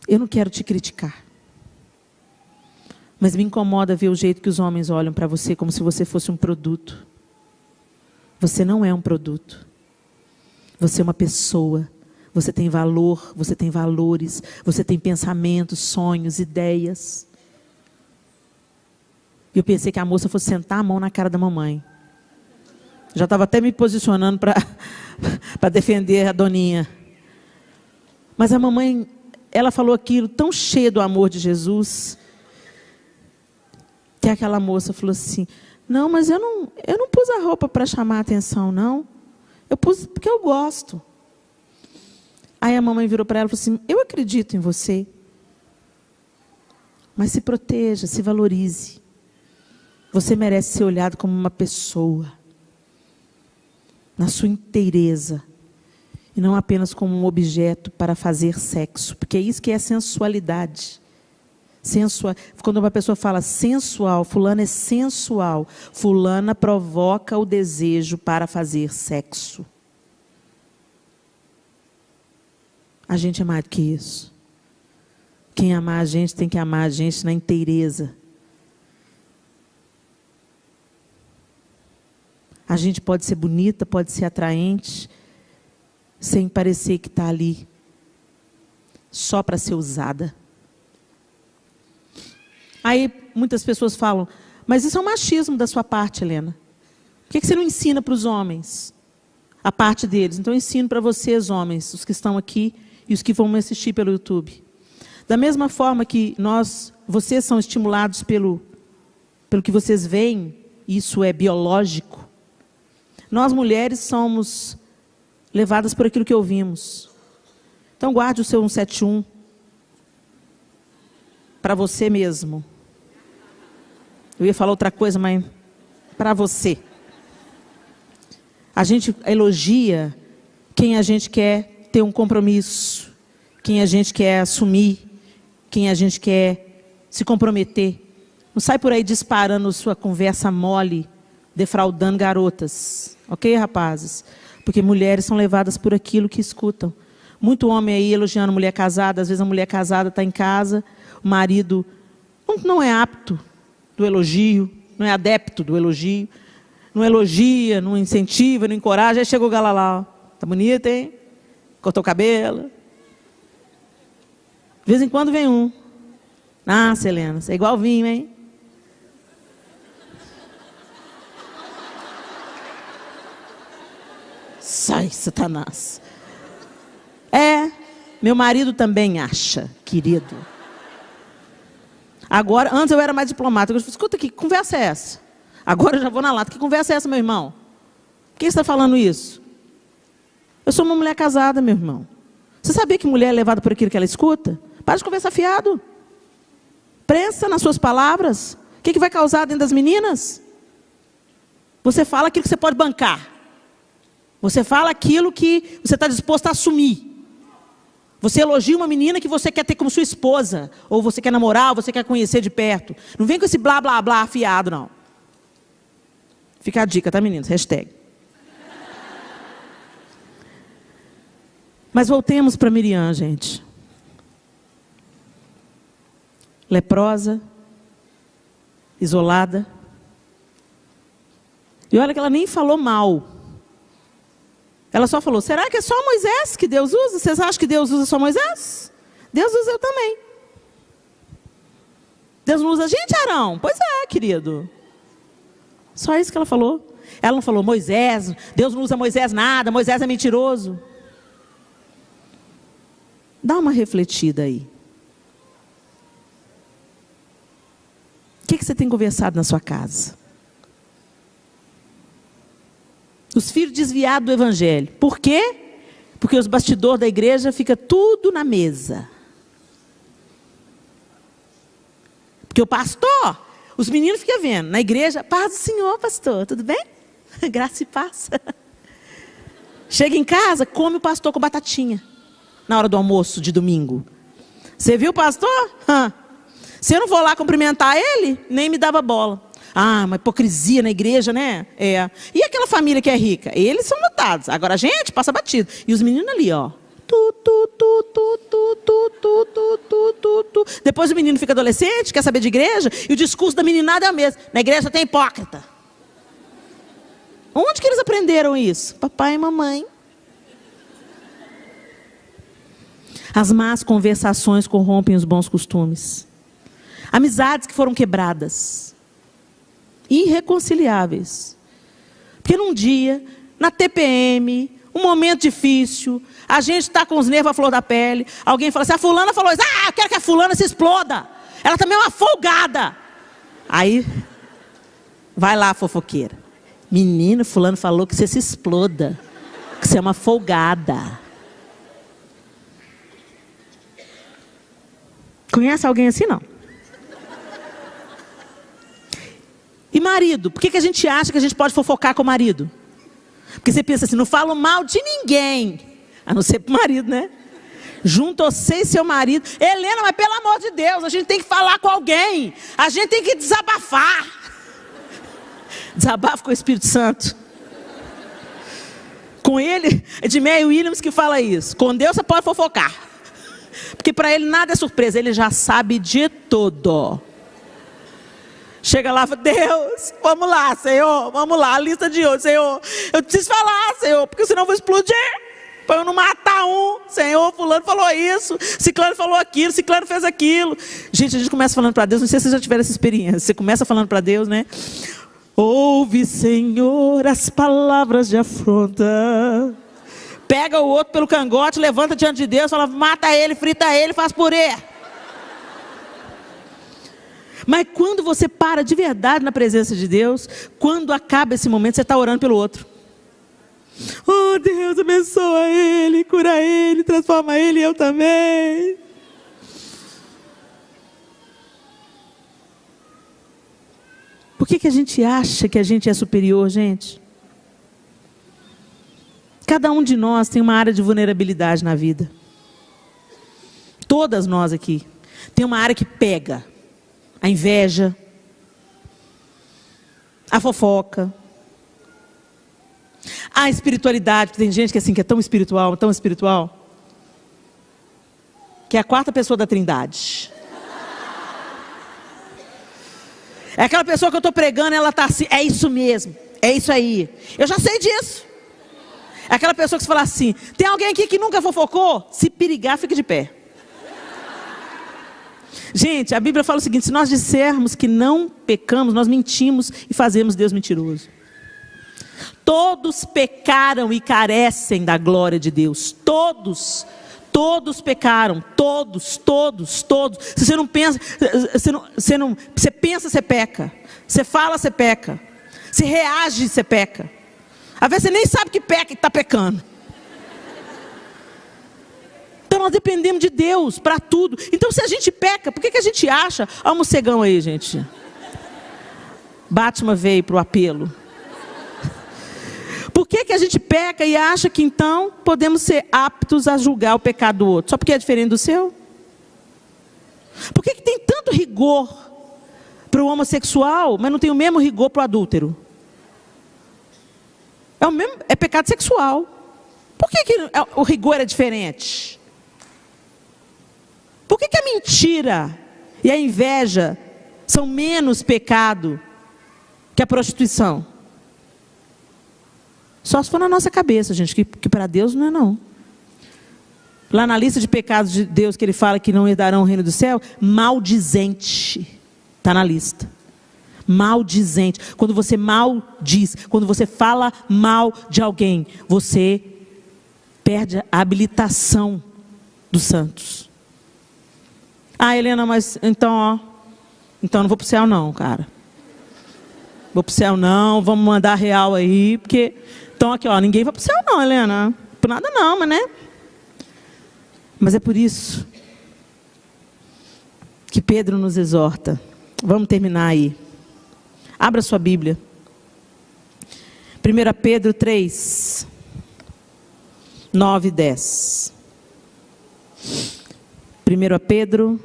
Eu não quero te criticar. Mas me incomoda ver o jeito que os homens olham para você como se você fosse um produto. Você não é um produto. Você é uma pessoa. Você tem valor, você tem valores, você tem pensamentos, sonhos, ideias. E eu pensei que a moça fosse sentar a mão na cara da mamãe. Já estava até me posicionando para defender a doninha. Mas a mamãe, ela falou aquilo tão cheio do amor de Jesus, que aquela moça falou assim, não, mas eu não pus a roupa para chamar a atenção, não. Eu pus porque eu gosto. Aí a mamãe virou para ela e falou assim, eu acredito em você. Mas se proteja, se valorize. Você merece ser olhado como uma pessoa. Na sua inteireza. E não apenas como um objeto para fazer sexo. Porque é isso que é sensualidade. Quando uma pessoa fala sensual, fulano é sensual. Fulana provoca o desejo para fazer sexo. A gente é mais do que isso. Quem amar a gente tem que amar a gente na inteireza. A gente pode ser bonita, pode ser atraente, sem parecer que está ali só para ser usada. Aí muitas pessoas falam, mas isso é um machismo da sua parte, Helena. Por que você não ensina para os homens a parte deles? Então eu ensino para vocês, homens, os que estão aqui e os que vão me assistir pelo YouTube. Da mesma forma que vocês são estimulados pelo que vocês veem, isso é biológico. Nós mulheres somos levadas por aquilo que ouvimos. Então guarde o seu 171 para você mesmo. Eu ia falar outra coisa, mas para você. A gente elogia quem a gente quer ter um compromisso, quem a gente quer assumir, quem a gente quer se comprometer. Não sai por aí disparando sua conversa mole, defraudando garotas. Ok, rapazes? Porque mulheres são levadas por aquilo que escutam. Muito homem aí elogiando mulher casada. Às vezes a mulher casada está em casa, o marido não é apto do elogio, não é adepto do elogio, não elogia, não incentiva, não encoraja. Aí chegou o galalá, tá bonita, hein? Cortou o cabelo. De vez em quando vem um. Ah, Helena, você é igual vinho, hein? Sai, Satanás. Meu marido também acha, querido. Agora, antes eu era mais diplomática. Eu falei, escuta aqui, que conversa é essa? Agora eu já vou na lata. Que conversa é essa, meu irmão? Por que você está falando isso? Eu sou uma mulher casada, meu irmão. Você sabia que mulher é levada por aquilo que ela escuta? Para de conversar fiado. Presta nas suas palavras. O que vai causar dentro das meninas? Você fala aquilo que você pode bancar. Você fala aquilo que você está disposto a assumir. Você elogia uma menina que você quer ter como sua esposa. Ou você quer namorar, ou você quer conhecer de perto. Não vem com esse blá, blá, blá afiado, não. Fica a dica, tá, meninos? Hashtag. Mas voltemos para Miriam, gente. Leprosa, isolada. E olha que ela nem falou mal. Ela só falou, será que é só Moisés que Deus usa? Vocês acham que Deus usa só Moisés? Deus usa eu também. Deus não usa a gente, Arão? Pois é, querido. Só isso que ela falou. Ela não falou, Moisés, Deus não usa Moisés nada, Moisés é mentiroso. Dá uma refletida aí. O que você tem conversado na sua casa? Os filhos desviados do evangelho. Por quê? Porque os bastidores da igreja ficam tudo na mesa. Porque o pastor, os meninos ficam vendo. Na igreja, paz do Senhor, pastor, tudo bem? Graça e paz. Chega em casa, come o pastor com batatinha. Na hora do almoço de domingo. Você viu o pastor? Se eu não vou lá cumprimentar ele, nem me dava bola. Ah, uma hipocrisia na igreja, né? É. E aquela família que é rica? Eles são notados. Agora a gente passa batido. E os meninos ali, ó. Depois o menino fica adolescente, quer saber de igreja, e o discurso da meninada é o mesmo. Na igreja tem hipócrita. Onde que eles aprenderam isso? Papai e mamãe. As más conversações corrompem os bons costumes. Amizades que foram quebradas. Irreconciliáveis. Porque num dia, na TPM, um momento difícil, a gente está com os nervos à flor da pele, alguém fala assim, a fulana falou isso, eu quero que a fulana se exploda. Ela também é uma folgada. Aí, vai lá, fofoqueira. Menino, fulano falou que você se exploda, que você é uma folgada. Conhece alguém assim? Não. E marido? Por que a gente acha que a gente pode fofocar com o marido? Porque você pensa assim, não falo mal de ninguém. A não ser pro marido, né? Junto você e seu marido. Helena, mas pelo amor de Deus, a gente tem que falar com alguém. A gente tem que desabafar. Desabafo com o Espírito Santo. Com ele, é de Mary Williams que fala isso. Com Deus você pode fofocar. Porque para ele nada é surpresa, ele já sabe de tudo. Chega lá e fala, Deus, vamos lá, Senhor, vamos lá, a lista de hoje, Senhor. Eu preciso falar, Senhor, porque senão eu vou explodir. Para eu não matar um. Senhor, fulano falou isso, ciclano falou aquilo, ciclano fez aquilo. Gente, a gente começa falando para Deus, não sei se vocês já tiveram essa experiência. Você começa falando para Deus, né? Ouve, Senhor, as palavras de afronta. Pega o outro pelo cangote, levanta diante de Deus, fala, mata ele, frita ele, faz purê. Mas quando você para de verdade na presença de Deus, quando acaba esse momento, você está orando pelo outro. Oh Deus, abençoa ele, cura ele, transforma ele e eu também. Por que a gente acha que a gente é superior, gente? Cada um de nós tem uma área de vulnerabilidade na vida. Todas nós aqui. Tem uma área que pega. A inveja. A fofoca. A espiritualidade. Tem gente que, assim, que é tão espiritual, que é a quarta pessoa da Trindade. É aquela pessoa que eu estou pregando, ela está assim, é isso mesmo, é isso aí. Eu já sei disso. É aquela pessoa que você fala assim, tem alguém aqui que nunca fofocou? Se perigar, fique de pé. Gente, a Bíblia fala o seguinte, se nós dissermos que não pecamos, nós mentimos e fazemos Deus mentiroso. Todos pecaram e carecem da glória de Deus. Todos pecaram. Todos. Se você não pensa, você pensa, você peca. Você fala, você peca. Você reage, você peca. Às vezes você nem sabe que peca e está pecando. Então nós dependemos de Deus para tudo. Então se a gente peca, por que a gente acha? Olha o morcegão aí, gente. Batman veio para o apelo. Por que a gente peca e acha que então podemos ser aptos a julgar o pecado do outro? Só porque é diferente do seu? Por que tem tanto rigor para o homossexual, mas não tem o mesmo rigor para o adúltero? É pecado sexual. Por que o rigor é diferente? Por que a mentira e a inveja são menos pecado que a prostituição? Só se for na nossa cabeça, gente, que para Deus não é não. Lá na lista de pecados de Deus que ele fala que não herdarão o reino do céu, maldizente está na lista. Maldizente. Quando você maldiz, quando você fala mal de alguém, você perde a habilitação dos santos. Ah, Helena, mas então não vou para o céu não, cara. Vou para o céu não, vamos mandar real aí, porque... Então aqui, ninguém vai para o céu não, Helena. Por nada não, mas né? Mas é por isso que Pedro nos exorta. Vamos terminar aí. Abra sua Bíblia. 1 Pedro 3, 9 e 10. 1 Pedro,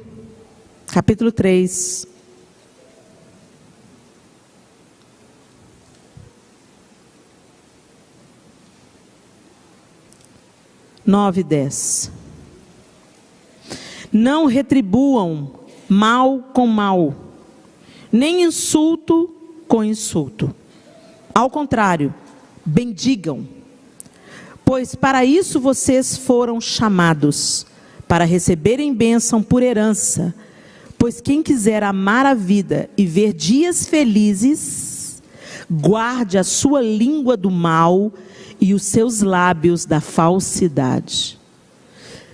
capítulo 3. Nove e 10. Não retribuam mal com mal, nem insulto com insulto. Ao contrário, bendigam, pois para isso vocês foram chamados, para receberem bênção por herança. Pois quem quiser amar a vida e ver dias felizes, guarde a sua língua do mal e os seus lábios da falsidade.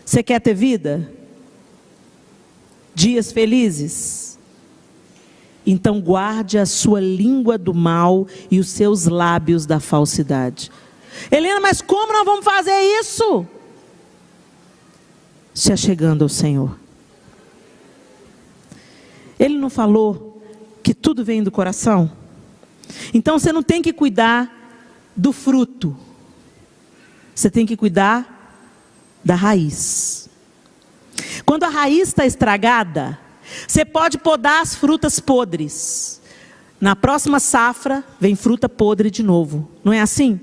Você quer ter vida? Dias felizes? Então guarde a sua língua do mal e os seus lábios da falsidade. Helena, mas como nós vamos fazer isso? Se achegando ao Senhor. Ele não falou que tudo vem do coração? Então você não tem que cuidar do fruto. Você tem que cuidar da raiz. Quando a raiz está estragada, você pode podar as frutas podres. Na próxima safra, vem fruta podre de novo. Não é assim?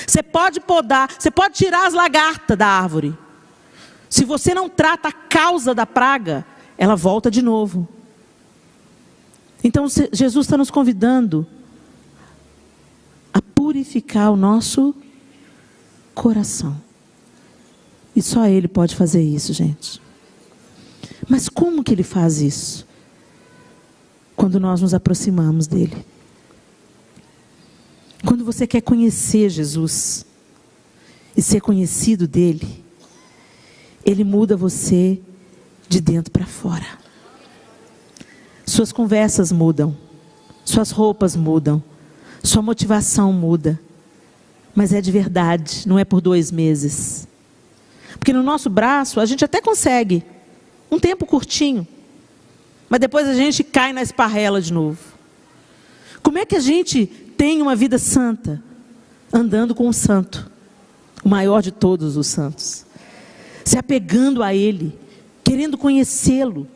Você pode podar, você pode tirar as lagartas da árvore. Se você não trata a causa da praga, ela volta de novo. Então Jesus está nos convidando a purificar o nosso coração. E só Ele pode fazer isso, gente. Mas como que Ele faz isso? Quando nós nos aproximamos dEle. Quando você quer conhecer Jesus e ser conhecido dEle, Ele muda você de dentro para fora. Suas conversas mudam, suas roupas mudam, sua motivação muda. Mas é de verdade, não é por 2 meses. Porque no nosso braço a gente até consegue um tempo curtinho, mas depois a gente cai na esparrela de novo. Como é que a gente tem uma vida santa? Andando com o santo, o maior de todos os santos, se apegando a Ele, querendo conhecê-lo.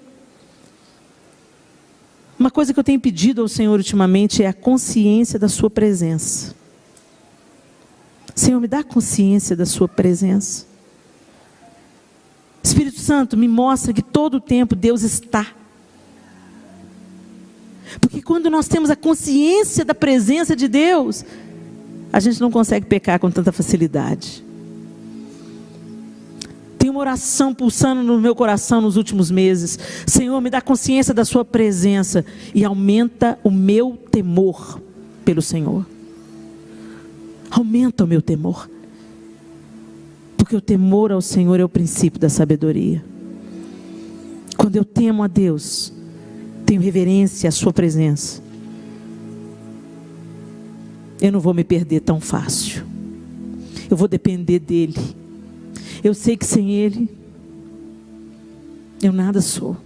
Uma coisa que eu tenho pedido ao Senhor ultimamente é a consciência da sua presença. Senhor, me dá consciência da sua presença. Espírito Santo, me mostra que todo o tempo Deus está. Porque quando nós temos a consciência da presença de Deus, a gente não consegue pecar com tanta facilidade. Tem uma oração pulsando no meu coração nos últimos meses. Senhor, me dá consciência da sua presença e aumenta o meu temor pelo Senhor. Aumenta o meu temor. Porque o temor ao Senhor é o princípio da sabedoria. Quando eu temo a Deus, tenho reverência à sua presença, eu não vou me perder tão fácil. Eu vou depender dEle. Eu sei que sem Ele, eu nada sou.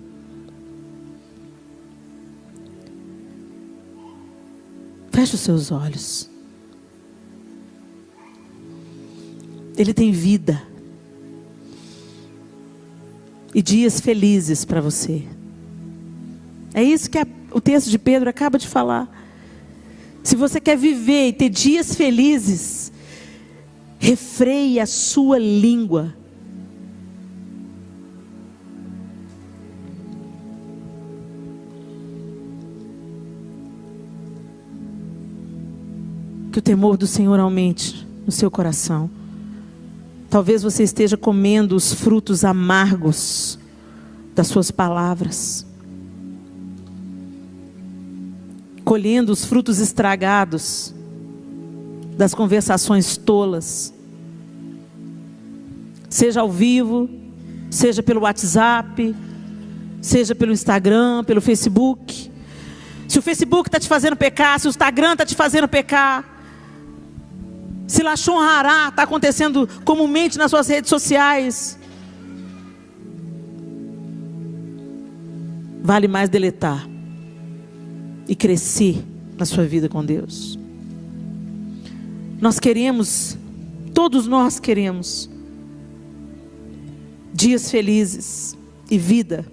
Feche os seus olhos. Ele tem vida e dias felizes para você. É isso que o texto de Pedro acaba de falar. Se você quer viver e ter dias felizes, refreie a sua língua. Que o temor do Senhor aumente no seu coração. Talvez você esteja comendo os frutos amargos das suas palavras, colhendo os frutos estragados das conversações tolas, seja ao vivo, seja pelo WhatsApp, seja pelo Instagram, pelo Facebook. Se o Facebook está te fazendo pecar, se o Instagram está te fazendo pecar, se Lashon Hará está acontecendo comumente nas suas redes sociais, vale mais deletar e crescer na sua vida com Deus. Nós queremos, todos nós queremos dias felizes e vida.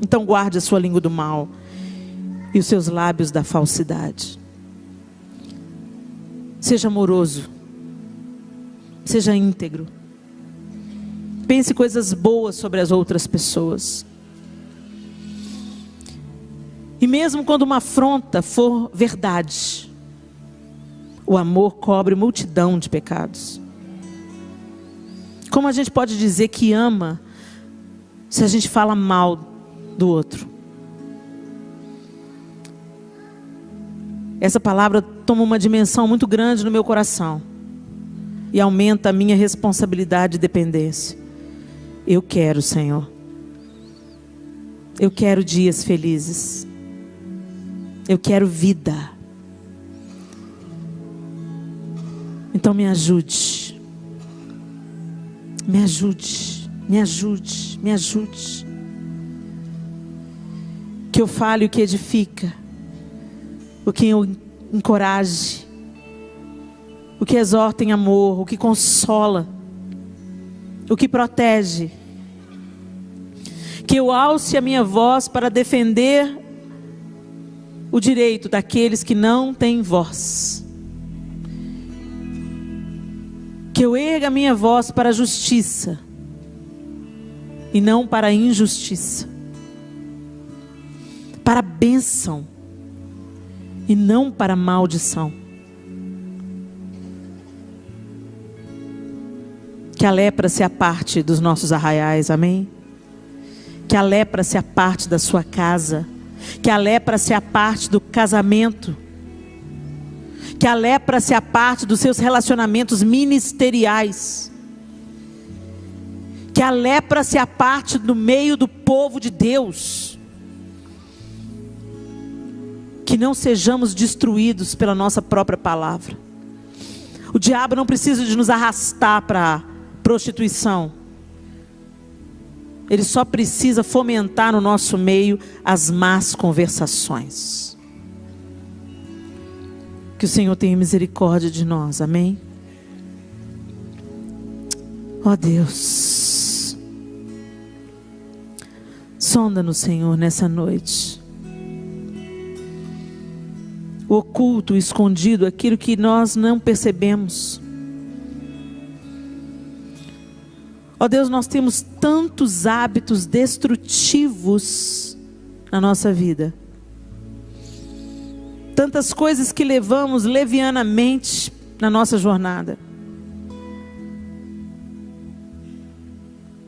Então guarde a sua língua do mal e os seus lábios da falsidade. Seja amoroso, seja íntegro. Pense coisas boas sobre as outras pessoas. E mesmo quando uma afronta for verdade, o amor cobre multidão de pecados. Como a gente pode dizer que ama se a gente fala mal do outro? Essa palavra toma uma dimensão muito grande no meu coração e aumenta a minha responsabilidade e dependência. Eu quero, Senhor. Eu quero dias felizes. Eu quero vida. Então me ajude. Me ajude. Me ajude. Me ajude. Que eu fale o que edifica, o que eu encoraje, o que exorta em amor, o que consola, o que protege. Que eu alce a minha voz para defender o direito daqueles que não têm voz. Que eu erga a minha voz para a justiça e não para a injustiça. Para a bênção e não para a maldição. Que a lepra se aparte dos nossos arraiais, amém? Que a lepra se aparte da sua casa. Que a lepra se aparte do casamento. Que a lepra se aparte dos seus relacionamentos ministeriais. Que a lepra se aparte do meio do povo de Deus. Que não sejamos destruídos pela nossa própria palavra. O diabo não precisa de nos arrastar para a prostituição. Ele só precisa fomentar no nosso meio as más conversações. Que o Senhor tenha misericórdia de nós, amém? Ó Deus, sonda-nos, Senhor, nessa noite. O oculto, o escondido, aquilo que nós não percebemos. Ó Deus, nós temos tantos hábitos destrutivos na nossa vida. Tantas coisas que levamos levianamente na nossa jornada.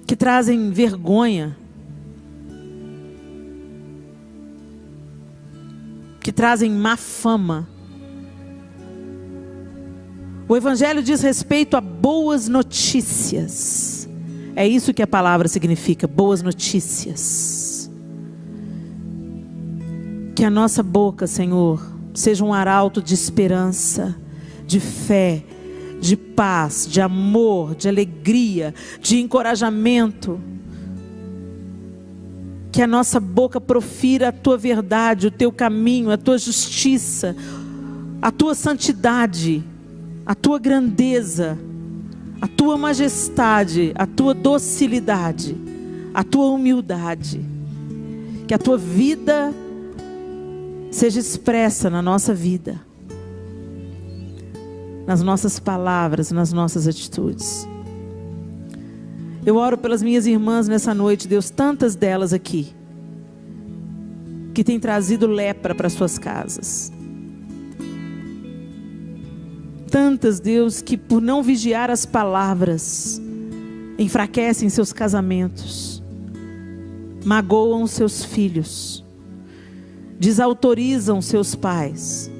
Que trazem vergonha. Que trazem má fama. O Evangelho diz respeito a boas notícias. É isso que a palavra significa, boas notícias. Que a nossa boca, Senhor, seja um arauto de esperança, de fé, de paz, de amor, de alegria, de encorajamento. Que a nossa boca profira a tua verdade, o teu caminho, a tua justiça, a tua santidade, a tua grandeza, a tua majestade, a tua docilidade, a tua humildade. Que a tua vida seja expressa na nossa vida. nas nossas palavras, nas nossas atitudes. Eu oro pelas minhas irmãs nessa noite, Deus, tantas delas aqui, que têm trazido lepra para suas casas. Tantas, Deus, que por não vigiar as palavras, enfraquecem seus casamentos, magoam seus filhos, desautorizam seus pais,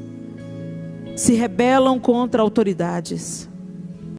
se rebelam contra autoridades.